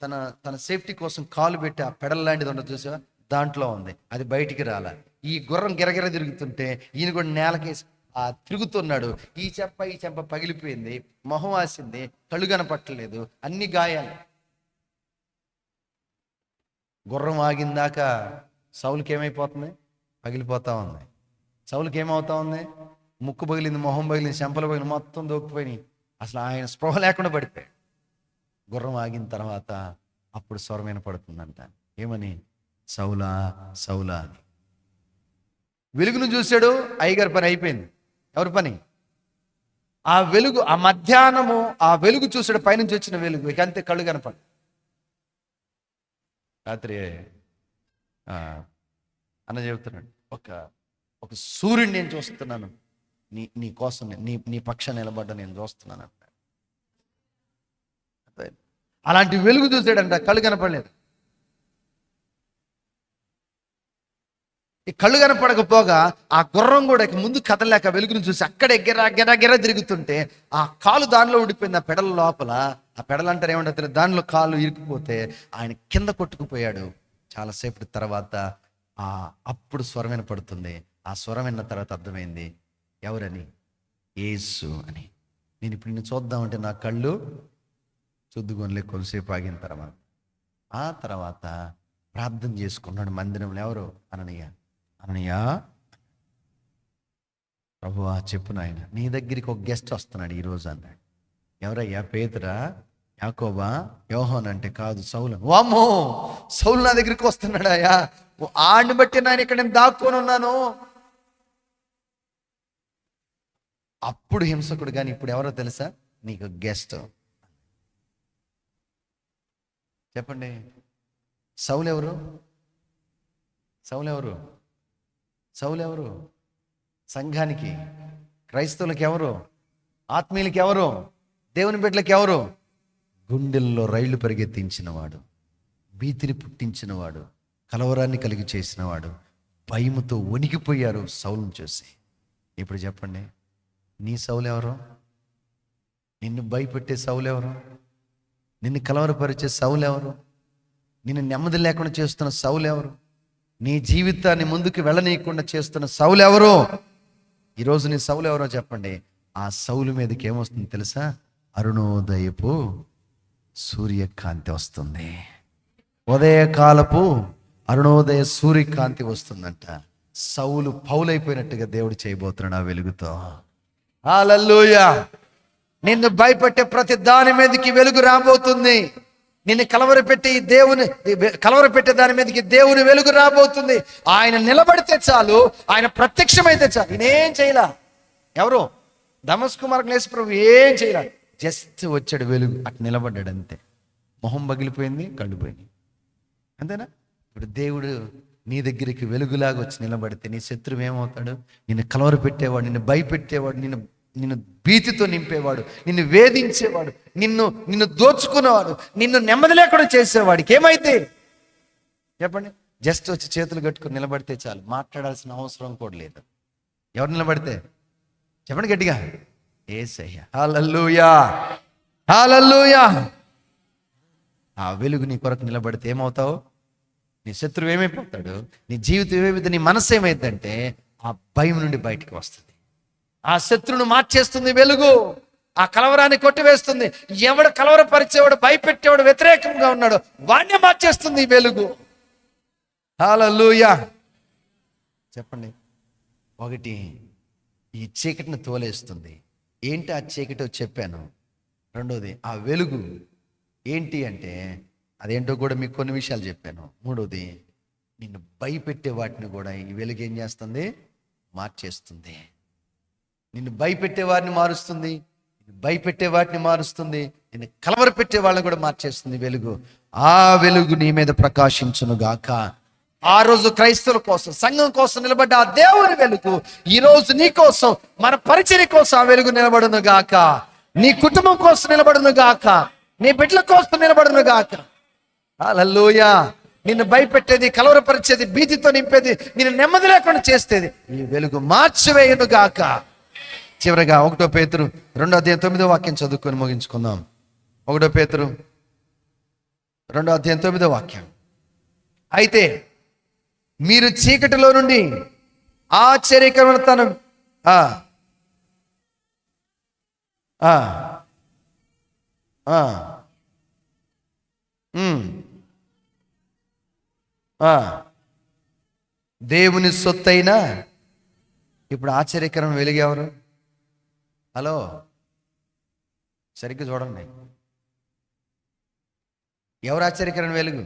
తన తన సేఫ్టీ కోసం కాలు పెట్టి ఆ పెడల్ లాంటిది ఉండదు చూసా, దాంట్లో ఉంది, అది బయటికి రాల. ఈ గుర్రం గిరగిర తిరుగుతుంటే ఈయన కూడా నేలకేసి తిరుగుతున్నాడు. ఈ చెంప పగిలిపోయింది, మొహం వాసింది, కళ్ళు కనపట్టలేదు, అన్ని గాయాలు. గుర్రం ఆగిందాక సౌలుకి ఏమైపోతుంది, పగిలిపోతా ఉంది. సౌలుకి ఏమవుతా ఉంది, ముక్కు పగిలింది, మొహం పగిలింది, చెంపలు పగిలింది, మొత్తం దొక్కిపోయినాయి. అసలు ఆయన స్పృహ లేకుండా పడిపోయాడు. గుర్రం ఆగిన తర్వాత అప్పుడు స్వరం వినపడుతుందంట, ఏమని? సౌలా సౌలా అని. వెలుగును చూశాడు, అయ్యగారి పని అయిపోయింది. ఎవరి పని? ఆ వెలుగు, ఆ మధ్యాహ్నము ఆ వెలుగు చూశాడు, పైనుంచి వచ్చిన వెలుగు, ఇక అంతే, కళ్ళు కనపడు. రాత్రి అన్న చెబుతున్నాడు, ఒక ఒక సూర్యుని నేను చూస్తున్నాను, నీ కోసం నీ పక్షాన్ని నిలబడ్డ నేను చూస్తున్నాను అంట. అలాంటి వెలుగు చూసాడంట, కళ్ళు కనపడలేదు. ఈ కళ్ళు కనపడకపోగా ఆ గుర్రం కూడా ఇక ముందు కదలేక వెలుగును చూసి అక్కడే గిర తిరుగుతుంటే ఆ కాలు దానిలో ఉండిపోయింది, ఆ పెడల లోపల. ఆ పెడలు అంటారు ఏమంటారు, దానిలో కాలు ఇరుక్కుపోతే ఆయన కింద కొట్టుకుపోయాడు. చాలాసేపటి తర్వాత అప్పుడు స్వరం వినపడుతుంది. ఆ స్వరం విన్న తర్వాత అర్థమైంది ఎవరని, యేసు అని. నేను ఇప్పుడు నిన్ను చూద్దామంటే నా కళ్ళు చుద్దుగొనలే. కొంతసేపు ఆగిన తర్వాత ఆ తర్వాత ప్రార్థన చేసుకున్నాడు మందిరంలో. ఎవరు? అననీయ, ప్రభువా చెప్పు నాయన, నీ దగ్గరికి ఒక గెస్ట్ వస్తున్నాడు ఈరోజు అన్నాడు. ఎవరయ్యా? పేతురా, యాకోబా, యోహాన్ అంటే కాదు, సౌలు. వామ్మో, సౌలు నా దగ్గరికి వస్తున్నాడయ్యా, ఆడిని బట్టి నేను ఇక్కడ నేను దాక్కొని ఉన్నాను. అప్పుడు హింసకుడు, కానీ ఇప్పుడు ఎవరో తెలుసా? నీకు గెస్ట్. చెప్పండి, సౌలు ఎవరు? సౌలు ఎవరు? సౌలు ఎవరు? సంఘానికి, క్రైస్తవులకి ఎవరు? ఆత్మీయులకి ఎవరు? దేవుని బిడ్డలకి ఎవరు? గుండెల్లో రైళ్లు పరిగెత్తించినవాడు, భీతిని పుట్టించినవాడు, కలవరాన్ని కలిగి చేసినవాడు. భయముతో వణికిపోయారు సౌలును చూసి. ఇప్పుడు చెప్పండి, నీ సౌలు ఎవరు? నిన్ను భయపెట్టే సౌలు ఎవరు? నిన్ను కలవరపరిచే సౌలు ఎవరు? నిన్ను నెమ్మది లేకుండా చేస్తున్న సౌలు ఎవరు? నీ జీవితాన్ని ముందుకు వెళ్ళనీయకుండా చేస్తున్న సౌలు ఎవరు? ఈరోజు నీ సౌలు ఎవరో చెప్పండి. ఆ సౌలు మీదకి ఏమొస్తుంది తెలుసా? అరుణోదయపు సూర్యకాంతి వస్తుంది. ఉదయకాలపు అరుణోదయ సూర్యకాంతి వస్తుందంట. సౌలు పౌలైపోయినట్టుగా దేవుడు చేయబోతున్నాడు ఆ వెలుగుతో. హల్లెలూయా! నిన్ను భయపెట్టే ప్రతి దాని మీదకి వెలుగు రాబోతుంది. నిన్ను కలవరపెట్టే దాని మీదకి దేవుని వెలుగు రాబోతుంది. ఆయన నిలబడితే చాలు, ఆయన ప్రత్యక్షమైతే చాలు. నేనేం చేయలా. ఎవరు? దమస్కు మార్గంలో యేసు ప్రభు ఏం చేయలా, జస్ట్ వచ్చాడు, వెలుగు, అటు నిలబడ్డాడు, అంతే. మొహం పగిలిపోయింది, కళ్ళు పోయింది, అంతేనా? ఇప్పుడు దేవుడు నీ దగ్గరికి వెలుగులాగా వచ్చి నిలబడితే నీ శత్రువు ఏమవుతాడు? నిన్ను కలవరపెట్టేవాడు, నిన్ను భయపెట్టేవాడు, నిన్ను భీతితో నింపేవాడు, నిన్ను వేధించేవాడు, నిన్ను దోచుకునేవాడు, నిన్ను నెమ్మది లేకుండా చేసేవాడికి ఏమైతే చెప్పండి? జస్ట్ వచ్చి చేతులు కట్టుకుని నిలబడితే చాలు, మాట్లాడాల్సిన అవసరం కూడా లేదు. ఎవరు నిలబడితే? చెప్పండి గట్టిగా, యేసయ్య. హల్లెలూయా, హల్లెలూయా. ఆ వెలుగు నీ కొరకు నిలబడితే ఏమవుతావు? నీ శత్రువు ఏమైపోతాడు? నీ జీవితం ఏమైతే, నీ మనసు ఏమైందంటే ఆ భయం నుండి బయటికి వస్తుంది. ఆ శత్రువును మార్చేస్తుంది వెలుగు. ఆ కలవరాన్ని కొట్టివేస్తుంది. ఎవడు కలవరపరిచేవాడు, భయపెట్టేవాడు, వ్యతిరేకంగా ఉన్నాడు, వాణ్ణి మార్చేస్తుంది ఈ వెలుగు. హల్లెలూయా. చెప్పండి. ఒకటి, ఈ చీకటిని తోలేస్తుంది. ఏంటి ఆ చీకటి చెప్పాను. రెండోది, ఆ వెలుగు ఏంటి అంటే అదేంటో కూడా మీకు కొన్ని విషయాలు చెప్పాను. మూడోది, నిన్ను భయపెట్టే వాటిని కూడా ఈ వెలుగు ఏం చేస్తుంది? మార్చేస్తుంది. నిన్ను భయపెట్టే వారిని మారుస్తుంది, భయపెట్టే వాటిని మారుస్తుంది, నిన్ను కలవరపెట్టే వాళ్ళని కూడా మార్చేస్తుంది వెలుగు. ఆ వెలుగు నీ మీద ప్రకాశించును గాక. ఆ రోజు క్రైస్తవుల కోసం, సంఘం కోసం నిలబడ్డ ఆ దేవుని వెలుగు ఈ రోజు నీ కోసం, మన పరిచర్య కోసం ఆ వెలుగు నిలబడును గాక. నీ కుటుంబం కోసం నిలబడును గాక, నీ బిడ్డల కోసం నిలబడును గాక. హల్లెలూయా. నిన్ను భయపెట్టేది, కలవరపరిచేది, భీతితో నింపేది, నిన్ను నెమ్మది లేకుండా చేస్తేది ఈ వెలుగు మార్చివేయును గాక. చివరగా 1 పేతురు 2:9 చదువుకొని ముగించుకుందాం. 1 పేతురు 2:9. అయితే మీరు చీకటిలో నుండి ఆశ్చర్యకరమైన తన దేవుని సొత్తైనా. ఇప్పుడు ఆశ్చర్యకరం వెలుగు ఎవరు? హలో, సరిగ్గా చూడండి. ఎవరు ఆశ్చర్యకరం వెలుగు?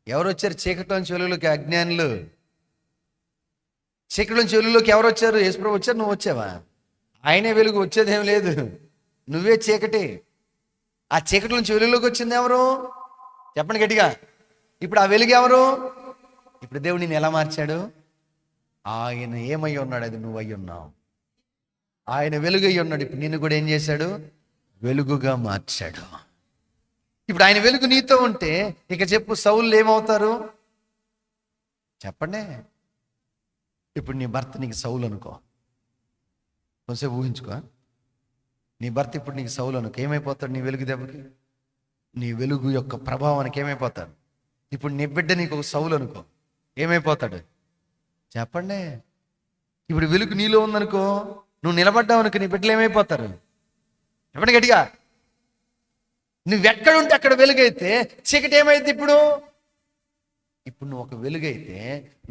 ఎవరు వచ్చారు చీకటిలోంచి వెలుగులోకి? అజ్ఞానులు. చీకటిలోంచి వెలుగులోకి ఎవరు వచ్చారు? యేసుప్రభు వచ్చారు, నువ్వు వచ్చావా? ఆయనే వెలుగు, వచ్చేదేం లేదు, నువ్వే చీకటి. ఆ చీకటి నుంచి వెలుగులోకి వచ్చింది ఎవరు? చెప్పండి గట్టిగా. ఇప్పుడు ఆ వెలుగు ఎవరు? ఇప్పుడు దేవుడు నిన్ను ఎలా మార్చాడు? ఆయన ఏమై ఉన్నాడు, అది నువ్వు అయి ఉన్నావు. ఆయన వెలుగు అయి ఉన్నాడు, ఇప్పుడు నిన్ను కూడా ఏం చేశాడు? వెలుగుగా మార్చాడు. ఇప్పుడు ఆయన వెలుగు నీతో ఉంటే ఇక చెప్పు, సౌలు ఏమవుతారు? చెప్పండి. ఇప్పుడు నీ భర్త నీకు సౌలు అనుకో, కొంచెం ఊహించుకో. నీ భర్త ఇప్పుడు నీకు సౌలు అనుకో, ఏమైపోతాడు? నీ వెలుగు దెబ్బకి, నీ వెలుగు యొక్క ప్రభావానికి ఏమైపోతాడు? ఇప్పుడు నీ బిడ్డ నీకు ఒక సౌలు అనుకో, ఏమైపోతాడు? చెప్పండి. ఇప్పుడు వెలుగు నీలో ఉందనుకో, నువ్వు నిలబడ్డావు అనుకో, నీ బిడ్డలు ఏమైపోతారు? చెప్పండి గట్టిగా. నువ్వెక్కడుంటే అక్కడ వెలుగైతే చీకటి ఏమైంది? ఇప్పుడు నువ్వు ఒక వెలుగైతే,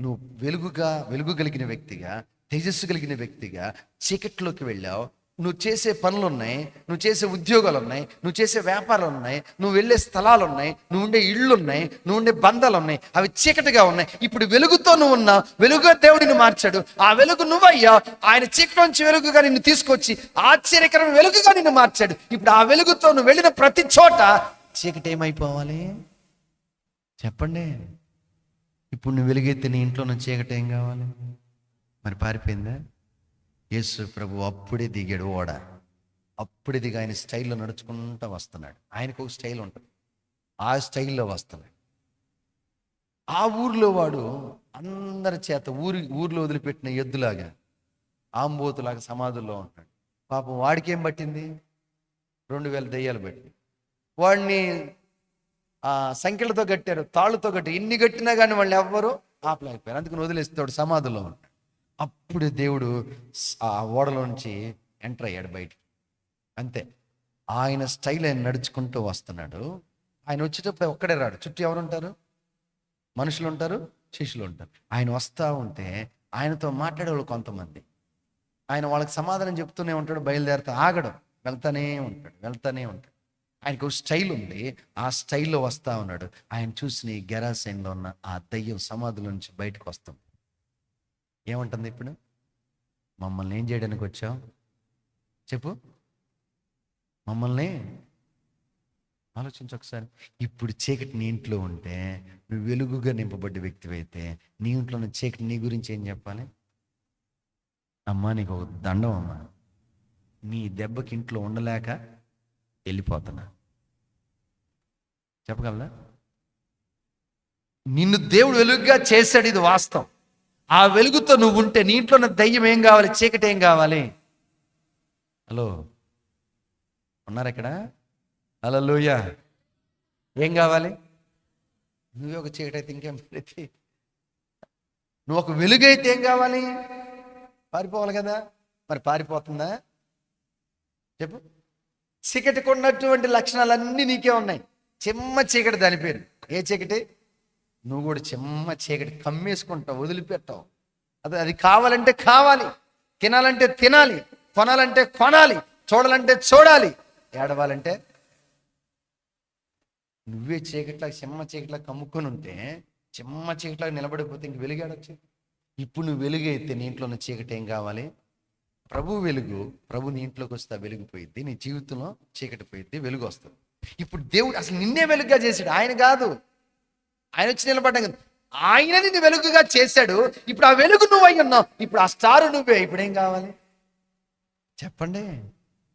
నువ్వు వెలుగు కలిగిన వ్యక్తిగా, తేజస్సు కలిగిన వ్యక్తిగా చీకట్లోకి వెళ్ళావు. నువ్వు చేసే పనులు ఉన్నాయి, నువ్వు చేసే ఉద్యోగాలు ఉన్నాయి, నువ్వు చేసే వ్యాపారాలు ఉన్నాయి, నువ్వు వెళ్ళే స్థలాలు ఉన్నాయి, నువ్వు ఉండే ఇళ్ళు ఉన్నాయి, నువ్వు ఉండే బంధాలు ఉన్నాయి, అవి చీకటిగా ఉన్నాయి. ఇప్పుడు వెలుగుతో నువ్వు ఉన్నావు, వెలుగుగా దేవుడిని మార్చాడు. ఆ వెలుగు నువ్వయ్యా. ఆయన చీకటి నుంచి వెలుగుగా నిన్ను తీసుకొచ్చి ఆశ్చర్యకరమైన వెలుగుగా నిన్ను మార్చాడు. ఇప్పుడు ఆ వెలుగుతో నువ్వు వెళ్ళిన ప్రతి చోట చీకటి ఏమైపోవాలి? చెప్పండి. ఇప్పుడు నువ్వు వెలుగైతే నీ ఇంట్లో నుంచి చీకటి ఏం కావాలి? మరి పారిపోయిందా? యేసు ప్రభు అప్పుడే దిగాడు ఓడ. అప్పుడే దిగి ఆయన స్టైల్లో నడుచుకుంటూ వస్తున్నాడు. ఆయనకు ఒక స్టైల్ ఉంటుంది, ఆ స్టైల్లో వస్తున్నాడు. ఆ ఊర్లో వాడు అందరి చేత ఊర్లో వదిలిపెట్టిన ఎద్దులాగా, ఆంబోతులాగా సమాధుల్లో ఉంటాడు. పాపం వాడికి ఏం పట్టింది? 2000 దెయ్యాలు పట్టింది. వాడిని సంఖ్యలతో కట్టారు, తాళ్ళతో కట్టారు. ఇన్ని కట్టినా కానీ వాళ్ళు ఎవ్వరూ ఆపలేకపోయారు. అందుకని వదిలేస్తాడు, సమాధుల్లో ఉంటాడు. అప్పుడు దేవుడు ఆ ఓడలోంచి ఎంటర్ అయ్యాడు బయటికి. అంతే, ఆయన స్టైల్ ఆయన నడుచుకుంటూ వస్తున్నాడు. ఆయన వచ్చేటప్పుడు ఒక్కడే రాడు, చుట్టూ ఎవరు ఉంటారు? మనుషులు ఉంటారు, శిష్యులు ఉంటారు. ఆయన వస్తూ ఉంటే ఆయనతో మాట్లాడేవాళ్ళు కొంతమంది. ఆయన వాళ్ళకి సమాధానం చెప్తూనే ఉంటాడు, బయలుదేరుతా ఆగడం, వెళ్తానే ఉంటాడు. ఆయనకు ఒక స్టైల్ ఉంది, ఆ స్టైల్లో వస్తూ ఉన్నాడు. ఆయన చూసిన ఈ గెరాసైన్లో ఉన్న ఆ దయ్యం సమాధుల నుంచి బయటకు వస్తుంది. ఏమంటుంది ఇప్పుడు? మమ్మల్ని ఏం చేయడానికి వచ్చావు చెప్పు, మమ్మల్ని ఆలోచించు ఒకసారి. ఇప్పుడు చీకటి నీ ఇంట్లో ఉంటే, నువ్వు వెలుగుగా నింపబడ్డ వ్యక్తివైతే, నీ ఇంట్లో ఉన్న చీకటి నీ గురించి ఏం చెప్పాలి? అమ్మా నీకు ఒక దండం అమ్మా, నీ దెబ్బకి ఇంట్లో ఉండలేక వెళ్ళిపోతున్నా. చెప్పగలరా? నిన్ను దేవుడు వెలుగుగా చేశాడు, ఇది వాస్తవం. ఆ వెలుగుతో నువ్వు ఉంటే నీ ఇంట్లో ఉన్న దయ్యం ఏం కావాలి? చీకటి ఏం కావాలి? హలో, ఉన్నారు ఇక్కడ? హల్లెలూయా. ఏం కావాలి? నువ్వే ఒక చీకటి అయితే ఇంకేం పెడితే, నువ్వు ఒక వెలుగైతే ఏం కావాలి? పారిపోవాలి కదా. మరి పారిపోతుందా చెప్పు? చీకటికి ఉన్నటువంటి లక్షణాలన్నీ నీకే ఉన్నాయి. చెమ్మ చీకటి, దాని పేరు. ఏ చీకటి? నువ్వు కూడా చెమ్మ చీకటి కమ్మేసుకుంటావు, వదిలిపెట్టావు. అది కావాలంటే కావాలి, తినాలంటే తినాలి, కొనాలంటే కొనాలి, చూడాలంటే చూడాలి, ఏడవాలంటే. నువ్వే చీకట్లా, చెమ్మ చీకట్లా కమ్ముకొని ఉంటే, చెమ్మ చీకట్లా నిలబడిపోతే ఇంక వెలుగాడొచ్చు. ఇప్పుడు నువ్వు వెలుగైతే నీ ఇంట్లో ఉన్న చీకటి ఏం కావాలి? ప్రభు వెలుగు, ప్రభు నీ ఇంట్లోకి వస్తే ఆ వెలుగు పోయిద్ది, నీ జీవితంలో చీకటి పోయిద్ది, వెలుగు వస్తుంది. ఇప్పుడు దేవుడు అసలు నిన్నే వెలుగుగా చేశాడు, ఆయన కాదు. ఆయన వచ్చి నిలబడ్డా కదా, ఆయన నిన్ను వెలుగుగా చేశాడు. ఇప్పుడు ఆ వెలుగు నువ్వు అయి ఉన్నావు, ఇప్పుడు ఆ స్టారు నువ్వే. ఇప్పుడు ఏం కావాలి చెప్పండి?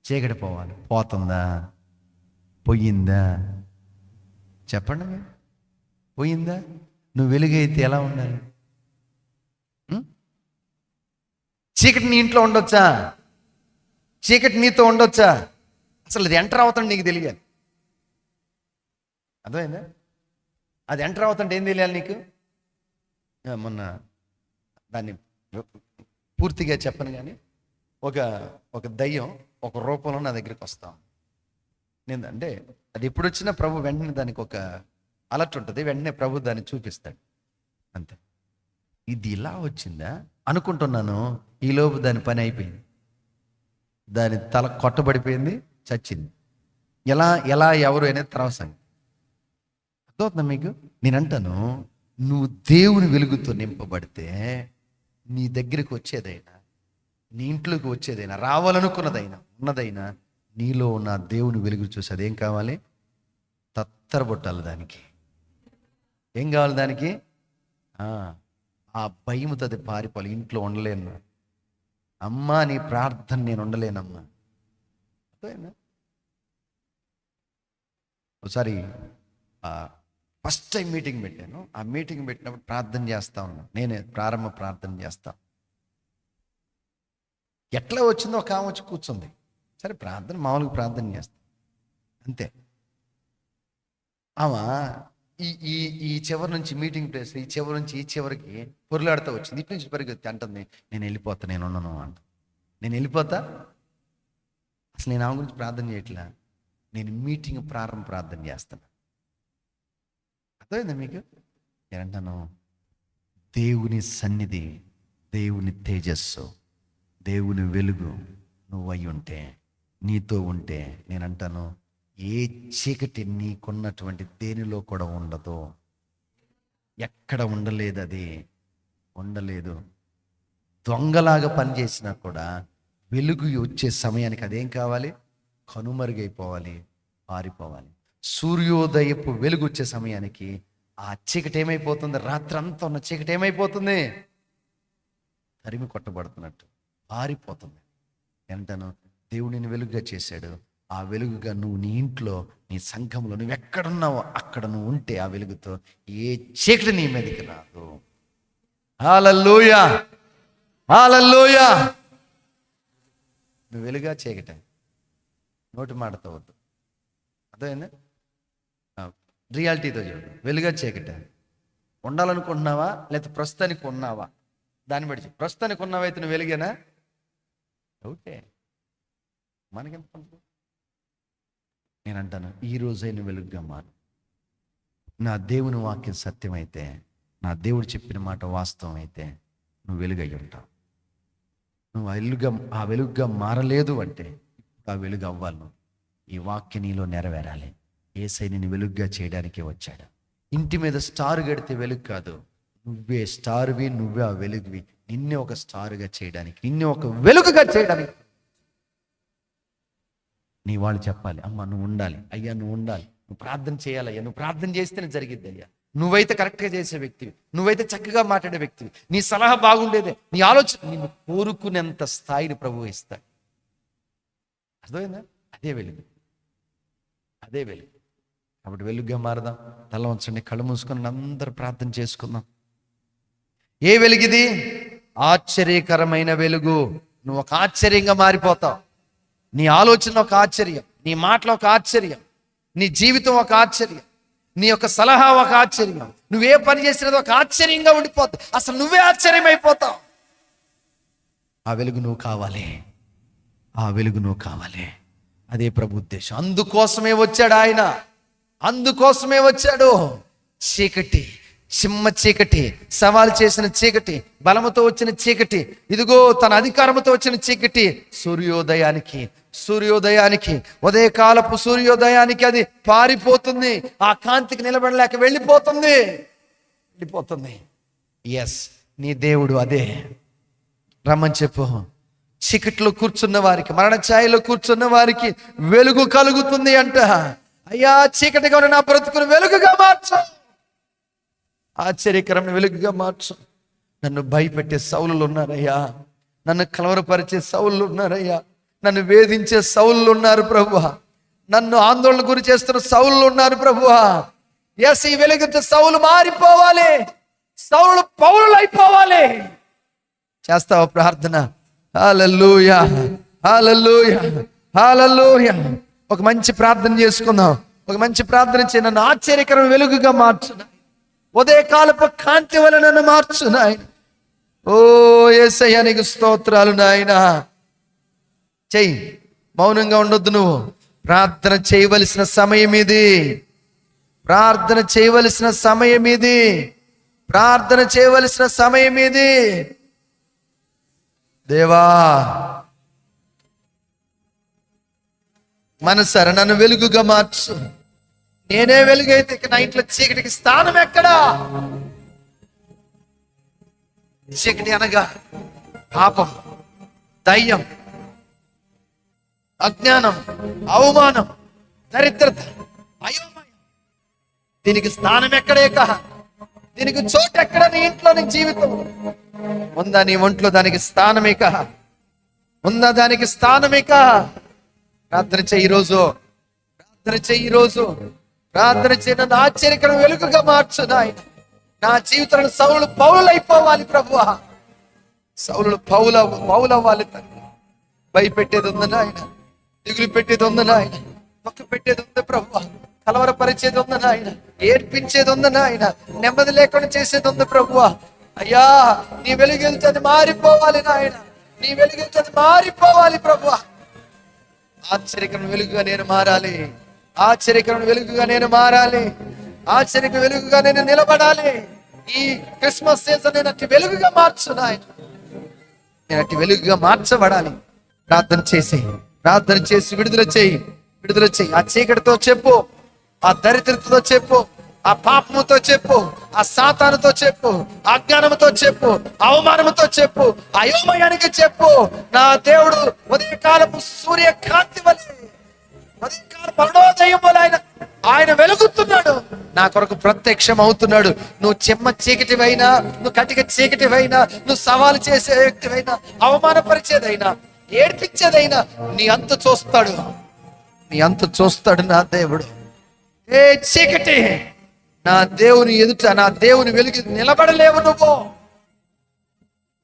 చీకటి పోవాలి. పోతుందా? పోయిందా? చెప్పండి. పోయిందా? నువ్వు వెలుగైతే ఎలా ఉండాలి? చీకటి నీ ఇంట్లో ఉండొచ్చా? చీకటి నీతో ఉండొచ్చా? అసలు అది ఎంటర్ అవుతాడు నీకు తెలియాలి. అర్థమైందా? అది ఎంటర్ అవుతుంటే ఏం తెలియాలి నీకు? మొన్న దాన్ని పూర్తిగా చెప్పను కానీ ఒక దయ్యం ఒక రూపంలో నా దగ్గరికి వస్తాం. నేను అంటే అది ఎప్పుడు వచ్చినా ప్రభు వెంటనే దానికి ఒక అలర్ట్ ఉంటుంది, వెంటనే ప్రభు దాన్ని చూపిస్తాడు అంతే. ఇది ఇలా వచ్చిందా అనుకుంటున్నాను, ఈలోపు దాని పని అయిపోయింది. దాని తల కొట్టబడిపోయింది, చచ్చింది. ఎలా ఎవరు అనేది తర్వాత సంగతి. అర్థమవుతుందా మీకు? నేను అంటాను, నువ్వు దేవుని వెలుగుతో నింపబడితే నీ దగ్గరికి వచ్చేదైనా, నీ ఇంట్లోకి వచ్చేదైనా, రావాలనుకున్నదైనా, ఉన్నదైనా, నీలో ఉన్న దేవుని వెలుగు చూసి అదేం కావాలి? తత్తరబొట్టాలి. దానికి ఏం కావాలి? దానికి ఆ భయముతో అది పారిపోవాలి. ఇంట్లో ఉండలేను అమ్మా, నీ ప్రార్థన నేను ఉండలేనమ్మా. ఒకసారి ఫస్ట్ టైం మీటింగ్ పెట్టాను. ఆ మీటింగ్ పెట్టినప్పుడు ప్రార్థన చేస్తా ఉన్నాను. నేనే ప్రారంభ ప్రార్థన చేస్తా. ఎట్లా వచ్చిందో ఒక ఆమె వచ్చి కూర్చుంది. సరే ప్రార్థన మామూలుగా ప్రార్థన చేస్తా అంతే. ఆమె ఈ చివరి నుంచి మీటింగ్ ప్లేస్, ఈ చివరి నుంచి ఈ చివరికి పొరులాడుతూ వచ్చింది. ఇటు నుంచి పరిగెత్తి అంటుంది, నేను వెళ్ళిపోతా, నేను ఉన్నాను అంట. నేను వెళ్ళిపోతా? అసలు నేను ఆమె గురించి ప్రార్థన చేయట్లా, నేను మీటింగ్ ప్రార్థన చేస్తాను. అర్థమైందా మీకు? నేనంటాను, దేవుని సన్నిధి, దేవుని తేజస్సు, దేవుని వెలుగు నువ్వు అయి ఉంటే, నీతో ఉంటే, నేనంటాను ఏ చీకటి నీకున్నటువంటి దేనిలో కూడా ఉండదు. ఎక్కడ ఉండలేదు, అది ఉండలేదు. దొంగలాగా పనిచేసినా కూడా వెలుగు వచ్చే సమయానికి అదేం కావాలి? కనుమరుగైపోవాలి, పారిపోవాలి. సూర్యోదయపు వెలుగు వచ్చే సమయానికి ఆ చీకటి ఏమైపోతుంది? రాత్రంతా ఉన్న చీకటి ఏమైపోతుంది? తరిమి కొట్టబడుతున్నట్టు పారిపోతుంది. ఏంటను? దేవుడిని వెలుగుగా చేశాడు. ఆ వెలుగుగా నువ్వు నీ ఇంట్లో, నీ సంఘంలో, నువ్వు ఎక్కడున్నావో అక్కడ నువ్వు ఉంటే ఆ వెలుగుతో ఏ చీకటి నీ మీదకి రాదు. హల్లెలూయా, హల్లెలూయా. నువ్వు వెలుగా చీకటే, నోటి మాటతో వద్దు. అర్థమైందా? రియాలిటీతో చెప్పు. వెలుగా చీకటే ఉండాలనుకుంటున్నావా, లేకపోతే ప్రస్తుతానికి ఉన్నావా? దాన్ని బట్టి చెప్పు. ప్రస్తుతానికి ఉన్నావైతే నువ్వు వెలుగేనా? ఓకే, మనకెంత. నేను అంటాను, ఈ రోజైన వెలుగుగా మారు. నా దేవుని వాక్యం సత్యమైతే, నా దేవుడు చెప్పిన మాట వాస్తవం అయితే నువ్వు వెలుగై ఉంటావు. నువ్వు ఆ వెలుగుగా మారలేదు అంటే ఆ వెలుగు అవ్వాలి. నువ్వు ఈ వాక్యం నీలో నెరవేరాలి. యేసయ్య నిన్ను వెలుగుగా చేయడానికే వచ్చాడు. ఇంటి మీద స్టార్ కడితే వెలుగు కాదు, నువ్వే స్టార్వి, నువ్వే ఆ వెలుగువి. నిన్నే ఒక స్టార్గా చేయడానికి, నిన్నే ఒక వెలుగుగా చేయడానికి నీ వాళ్ళు చెప్పాలి, అమ్మ నువ్వు ఉండాలి, అయ్యా నువ్వు ఉండాలి, నువ్వు ప్రార్థన చేయాలి, అయ్యా నువ్వు ప్రార్థన చేస్తేనే జరిగిద్ది, అయ్యా నువ్వైతే కరెక్ట్గా చేసే వ్యక్తివి, నువ్వైతే చక్కగా మాట్లాడే వ్యక్తివి, నీ సలహా బాగుండేదే, నీ ఆలోచన నిన్ను కోరుకునేంత స్థాయిని ప్రభువు ఇస్తాడు. అర్థమైందా? అదే వెలుగు, అదే వెలుగు. కాబట్టి వెలుగుగా మారదాం. తల వంచండి, కళ్ళు మూసుకొని అందరూ ప్రార్థన చేసుకుందాం. ఏ వెలుగుది? ఆశ్చర్యకరమైన వెలుగు. నువ్వు ఒక ఆశ్చర్యంగా మారిపోతావు. నీ ఆలోచన ఒక ఆశ్చర్యం, నీ మాటలో ఒక ఆశ్చర్యం, నీ జీవితం ఒక ఆశ్చర్యం, నీ యొక్క సలహా ఒక ఆశ్చర్యం, నువ్వే పని చేసినది ఒక ఆశ్చర్యంగా ఉండిపోతావు. అసలు నువ్వే ఆశ్చర్యమైపోతావు. ఆ వెలుగు నువ్వు కావాలి, ఆ వెలుగు నువ్వు కావాలి. అదే ప్రభు ఉద్దేశం. అందుకోసమే వచ్చాడు ఆయన, అందుకోసమే వచ్చాడు. చీకటి, సింహ చీకటి, సవాలు చేసిన చీకటి, బలముతో వచ్చిన చీకటి, ఇదిగో తన అధికారముతో వచ్చిన చీకటి సూర్యోదయానికి ఉదయకాలపు సూర్యోదయానికి అది పారిపోతుంది. ఆ కాంతికి నిలబడలేక వెళ్ళిపోతుంది. ఎస్, నీ దేవుడు అదే. రమ్మని చెప్పు. చీకట్లో కూర్చున్న వారికి, మరణ ఛాయలో కూర్చున్న వారికి వెలుగు కలుగుతుంది అంట. అయ్యా, చీకటిగా ఉన్న నా బ్రతుకును వెలుగుగా మార్చు, ఆశ్చర్యకరమైన వెలుగుగా మార్చు. నన్ను భయపెట్టే సౌలులు ఉన్నారయ్యా, నన్ను కలవరపరిచే సౌలులు ఉన్నారయ్యా, నన్ను వేధించే సౌలులు ఉన్నారు ప్రభువా, నన్ను ఆందోళన గురి చేస్తున్న సౌలులు ఉన్నారు ప్రభువా. ఎస్, ఈ వెలుగుతో సౌలు మారిపోవాలి, సౌలు పౌలులు అయిపోవాలి. చేస్తావా ప్రార్థన? హల్లెలూయా, హల్లెలూయా, హల్లెలూయా. ఒక మంచి ప్రార్థన చేసుకుందాం. ఒక మంచి ప్రార్థన చేయి. నన్ను ఆశ్చర్యకరమైన వెలుగుగా మార్చు, ఉదయకాలపు కాంతి వల్ల నన్ను మార్చు నాయన. ఓ యేసయ్యా, నీకు స్తోత్రాలు నాయన. చెయ్యి, మౌనంగా ఉండొద్దు. నువ్వు ప్రార్థన చేయవలసిన సమయం ఇది, ప్రార్థన చేయవలసిన సమయం ఇది, ప్రార్థన చేయవలసిన సమయం ఇది. దేవా, మనసారా నన్ను వెలుగుగా మార్చు. నేనే వెలుగైతే ఇక నా ఇంట్లో చీకటికి స్థానం ఎక్కడా? చీకటి అనగా పాపం, దయ్యం, అజ్ఞానం, అవమానం, దరిద్రత, అయోమయం. దీనికి స్థానం ఎక్కడేక? దీనికి చోటు ఎక్కడ? నీ ఇంట్లో, నీ జీవితం ఉందా? నీ ఒంట్లో దానికి స్థానమేక ఉందా? దానికి స్థానమేక? ప్రార్థన చెయ్యి ఈరోజు, ప్రార్థన చెయ్యి ఈరోజు, ప్రార్థన చేయి. నన్ను ఆశ్చర్యకరం వెలుగుగా మార్చు నాయన. నా జీవితంలో సౌలు పౌలు అయిపోవాలి ప్రభువా, సౌలు పౌలు అవ్వాలి తండ్రి. భయపెట్టేది ఉంది నాయన, దిగులు పెట్టేది ఉంది నాయన, పక్క పెట్టేది ఉంది ప్రభువా, కలవరపరిచేది ఉంది నాయన, ఏడ్పించేది ఉంది నాయన, నెమ్మది లేకుండా చేసేది ఉంది ప్రభువా. అయ్యా, నీ వెలుగుతో అది మారిపోవాలి నాయన, నీ వెలుగుతో అది మారిపోవాలి ప్రభువా. ఆశ్చర్యకరమైన వెలుగుగా నేను మారాలి, ఆశ్చర్యకరమైన వెలుగుగా నేను మారాలి, ఆశ్చర్యకరమైన వెలుగుగా నేను నిలబడాలి. ఈ క్రిస్మస్ సీజన్ నేను అట్టి వెలుగుగా మార్చు నాయన, నేను అట్టి వెలుగుగా మార్చబడాలి. ప్రార్థన చేసి, ప్రార్థన చేసి విడుదల చేయి, విడుదల చేయి. ఆ చీకటితో చెప్పు, ఆ దరిద్రతతో చెప్పు, ఆ పాపముతో చెప్పు, ఆ సాతానుతో చెప్పు, అజ్ఞానంతో చెప్పు, అవమానముతో చెప్పు, అయోమయానికి చెప్పు. నా దేవుడు ఉదయకాలపు సూర్యకాంతి వలె, ఉదయకాలపు అరుణోదయం వలె ఆయన వెలుగుతున్నాడు, నా కొరకు ప్రత్యక్షం అవుతున్నాడు. నువ్వు చెమ్మ చీకటివైనా, నువ్వు కటిక చీకటివైనా, నువ్వు సవాలు చేసే వ్యక్తివైనా, అవమానపరిచేదైనా, ఏడ్పించేదైనా, నీ అంత చూస్తాడు, నీ అంత చూస్తాడు నా దేవుడు. ఏ చీకటి, నా దేవుని ఎదుట, నా దేవుని వెలుగు నిలబడలేవు నువ్వు,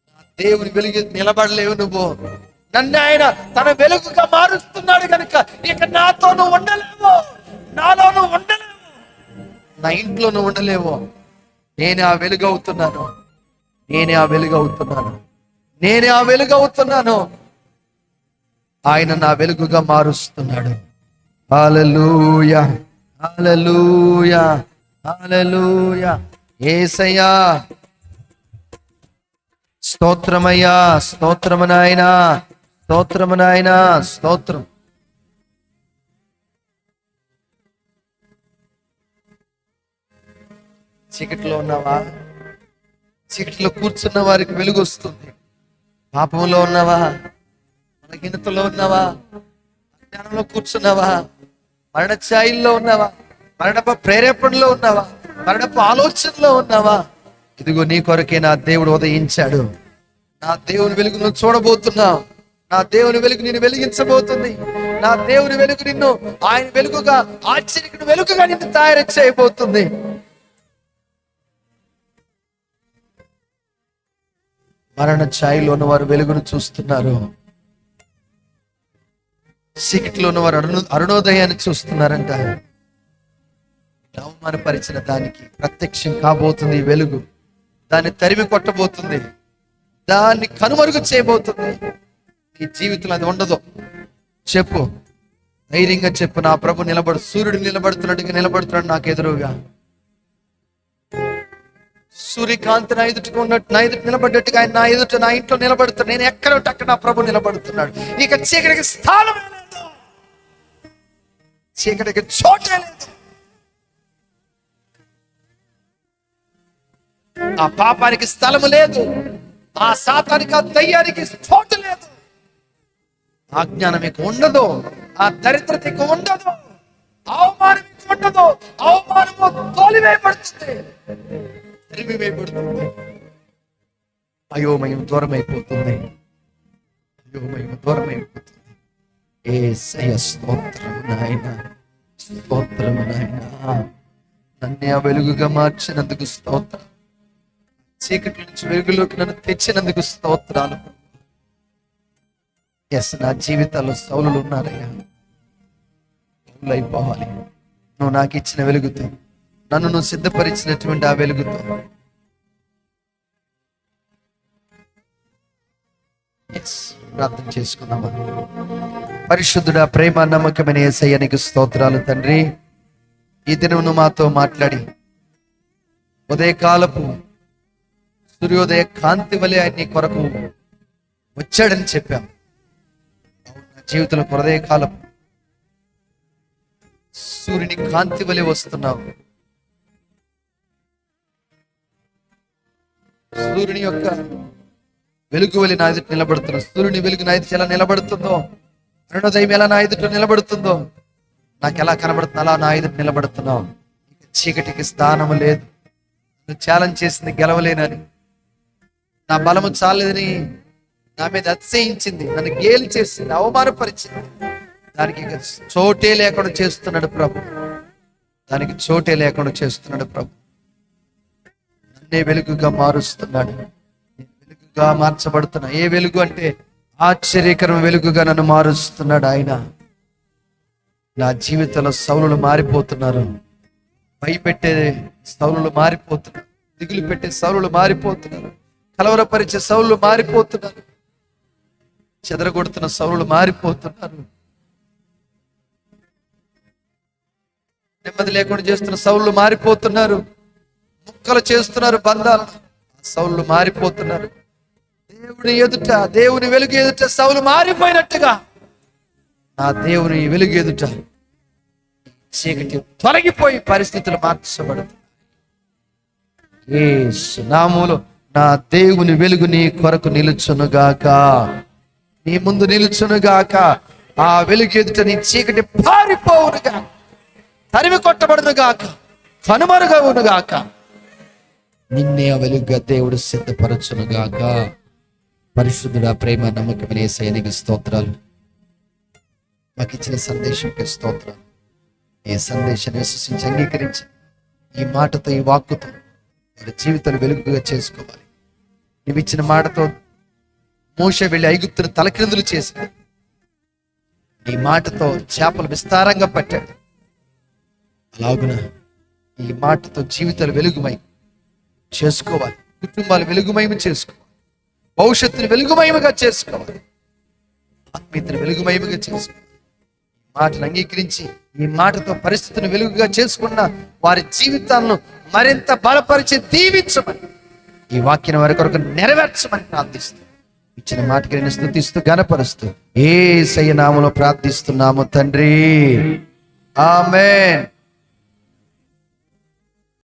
నా దేవుని వెలుగు నిలబడలేవు నువ్వు. నన్ను ఆయన తన వెలుగుగా మారుస్తున్నాడు కనుక ఇక నాతో నువ్వు ఉండలేవు, నాలో నువ్వు ఉండలేవు, నా ఇంట్లో నువ్వు ఉండలేవు. నేనే ఆ వెలుగు అవుతున్నాను, నేనే ఆ వెలుగు అవుతున్నాను, నేనే ఆ వెలుగు అవుతున్నాను. ఆయన నా వెలుగుగా మారుస్తున్నాడు. హల్లెలూయా, హల్లెలూయా, హల్లెలూయా. యేసయ్యా స్తోత్రమయ్యా, స్తోత్రము నాయనా, స్తోత్రము నాయనా, స్తోత్రం. చీకటిలో ఉన్నావా? చీకటిలో కూర్చున్న వారికి వెలుగు వస్తుంది. పాపంలో ఉన్నావా? బలహీనతలో ఉన్నావా? అజ్ఞానంలో కూర్చున్నావా? మరణ ఛాయల్లో ఉన్నావా? మరణపు ప్రేరేపణలో ఉన్నావా? మరణపు ఆలోచనలో ఉన్నావా? ఇదిగో నీ కొరకే నా దేవుడు ఉదయించాడు. నా దేవుని వెలుగు నువ్వు చూడబోతున్నావు. నా దేవుని వెలుగు నిన్ను వెలిగించబోతుంది. నా దేవుని వెలుగు నిన్ను ఆయన వెలుగుగా, ఆశ్చర్యకుని వెలుగుగా నిన్ను తయారు చేయబోతుంది. మరణ ఛాయలో ఉన్న వారు వెలుగును చూస్తున్నారు, చీకటిలో ఉన్న వారు అరుణోదయాన్ని చూస్తున్నారంట. అవమానపరిచిన దానికి ప్రత్యక్షం కాబోతుంది ఈ వెలుగు. దాన్ని తరిమి కొట్టబోతుంది, దాన్ని కనుమరుగు చేయబోతుంది. నీ జీవితంలో అది ఉండదు. చెప్పు, ధైర్యంగా చెప్పు. నా ప్రభు నిలబడు, సూర్యుడు నిలబడుతున్నట్టుగా నిలబడుతున్నాడు నాకు ఎదురుగా. సూర్యకాంతి నా ఎదుటిగా ఉన్నట్టు, నా ఎదుటి నిలబడ్డట్టుగా ఆయన నా ఎదుట, నా ఇంట్లో నిలబడుతున్నాడు. నేను ఎక్కడ ఉంటే అక్కడ నా ప్రభు నిలబడుతున్నాడు. ఇక చీకటికి స్థానమే లేదు, చీకటికి చోటే లేదు. ఆ పాపానికి స్థలము లేదు, ఆ సాతానికి, ఆ దయ్యానికి చోటు లేదు. ఆ జ్ఞానం మీకు ఉండదు, ఆ దరిద్రత ఇక ఉండదు, అవమానం ఇక ఉండదు. అవమానము తోలివేయబడుతుంది, తరిమివేయబడుతుంది. అయోమయం దూరం అయిపోతుంది, అయోమయం దూరం అయిపోతుంది. యేసయ్య స్తోత్రము నాయనా, స్తోత్రము నాయనా. నన్ను ఆ వెలుగుగా మార్చినందుకు స్తోత్రం. చీకటి నుంచి వెలుగులోకి నన్ను తెచ్చినందుకు స్తోత్రాలు. ఎస్, నా జీవితాల్లో సౌలులు ఉన్నారయ్యా. సౌలు అయిపోవాలి నువ్వు నాకు ఇచ్చిన వెలుగుతో, నన్ను నువ్వు సిద్ధపరిచినటువంటి ఆ వెలుగుతో. ప్రార్థన చేసుకుందామా. పరిశుద్ధుడా, ప్రేమ నమ్మకమైన యేసయ్య నీకు స్తోత్రాలు తండ్రి. ఈ దినం నువ్వు మాతో మాట్లాడి ఉదయకాలపు సూర్యోదయ కాంతి వలె ఆయన నీ కొరకు వచ్చాడని చెప్పాం. నా జీవితంలో ఉదయకాలం సూర్యుని కాంతి వలె వస్తున్నావు. సూర్యుని యొక్క వెలుగు వలె నా ఎదుట నిలబడుతున్నావు. సూర్యుని వెలుగు నా ఎదుట ఎలా నిలబడుతుందో, అరుణోదయం ఎలా నా ఎదుట నిలబడుతుందో, నాకు ఎలా కనబడుతుందో అలా నా ఎదుట నిలబడుతున్నావు. చీకటికి స్థానము లేదు. నువ్వు ఛాలెంజ్ చేసింది గెలవలేనని, నా బలము చాలేదని నా మీద అతిశయించింది, నన్ను గేలి చేసింది, అవమానపరిచింది. దానికి ఇక చోటే లేకుండా చేస్తున్నాడు ప్రభు. దానికి చోటే లేకుండా చేస్తున్నాడు ప్రభు. నన్నే వెలుగుగా మారుస్తున్నాడు. వెలుగుగా మార్చబడుతున్నా. ఏ వెలుగు అంటే ఆశ్చర్యకరమైన వెలుగుగా నన్ను మారుస్తున్నాడు ఆయన. నా జీవితంలో సౌలులు మారిపోతున్నారు. భయపెట్టే సౌలులు మారిపోతున్నారు. దిగులు పెట్టే సౌలులు మారిపోతున్నారు. కలవరపరిచే సౌలులు మారిపోతున్నారు. చెదరగొడుతున్న సౌలులు మారిపోతున్నారు. నెమ్మది లేకుండా చేస్తున్న సౌలులు మారిపోతున్నారు. ముక్కలు చేస్తున్నారు బంధాలు, సౌలులు మారిపోతున్నారు. దేవుని ఎదుట, దేవుని వెలుగు ఎదుట సౌలు మారిపోయినట్టుగా నా దేవుని వెలుగు ఎదుట చీకటి తొలగిపోయి పరిస్థితులు మార్చబడుతుంది. యేసు నామములో నా దేవుని వెలుగు నీ కొరకు నిలుచునుగాక, నీ ముందు నిలుచునుగాక. ఆ వెలుగు ఎదుట నీ చీకటి పారిపోవునుగా, తరిమి కొట్టబడునుగాక, కనుమరుగవునుగాక. నిన్నే ఆ వెలుగుగా దేవుడు సిద్ధపరచునుగాక. పరిశుద్ధుడా, ప్రేమ నమ్మకమైన యేసయ్య నీకు స్తోత్రాలు. మాకు ఇచ్చిన సందేశంకి స్తోత్రాలు. ఈ సందేశాన్ని విశ్వసించి అంగీకరించి ఈ మాటతో, ఈ వాక్కుతో వారి జీవితాలు వెలుగుగా చేసుకోవాలి. నువ్వు ఇచ్చిన మాటతో మోషే వెళ్ళి ఐగుప్తును తలక్రిందులు చేశాడు. ఈ మాటతో చేపలు విస్తారంగా పట్టాడు. అలాగున ఈ మాటతో జీవితాలు వెలుగుమై చేసుకోవాలి. కుటుంబాలు వెలుగుమయము చేసుకోవాలి. భవిష్యత్తును వెలుగుమయముగా చేసుకోవాలి. ఆత్మీయతను వెలుగుమయముగా చేసుకోవాలి. మాటను అంగీకరించి ఈ మాటతో పరిస్థితిని వెలుగుగా చేసుకున్న వారి జీవితాలను మరింత బలపరిచి దీవించమని, ఈ వాక్యం వారి కొరకు నెరవేర్చమని ప్రార్థిస్తూ, ఇచ్చిన మాటకి నేను స్తుతిస్తూ ఘనపరుస్తూ యేసయ్య నామములో ప్రార్థిస్తున్నాము తండ్రి. ఆమేన్.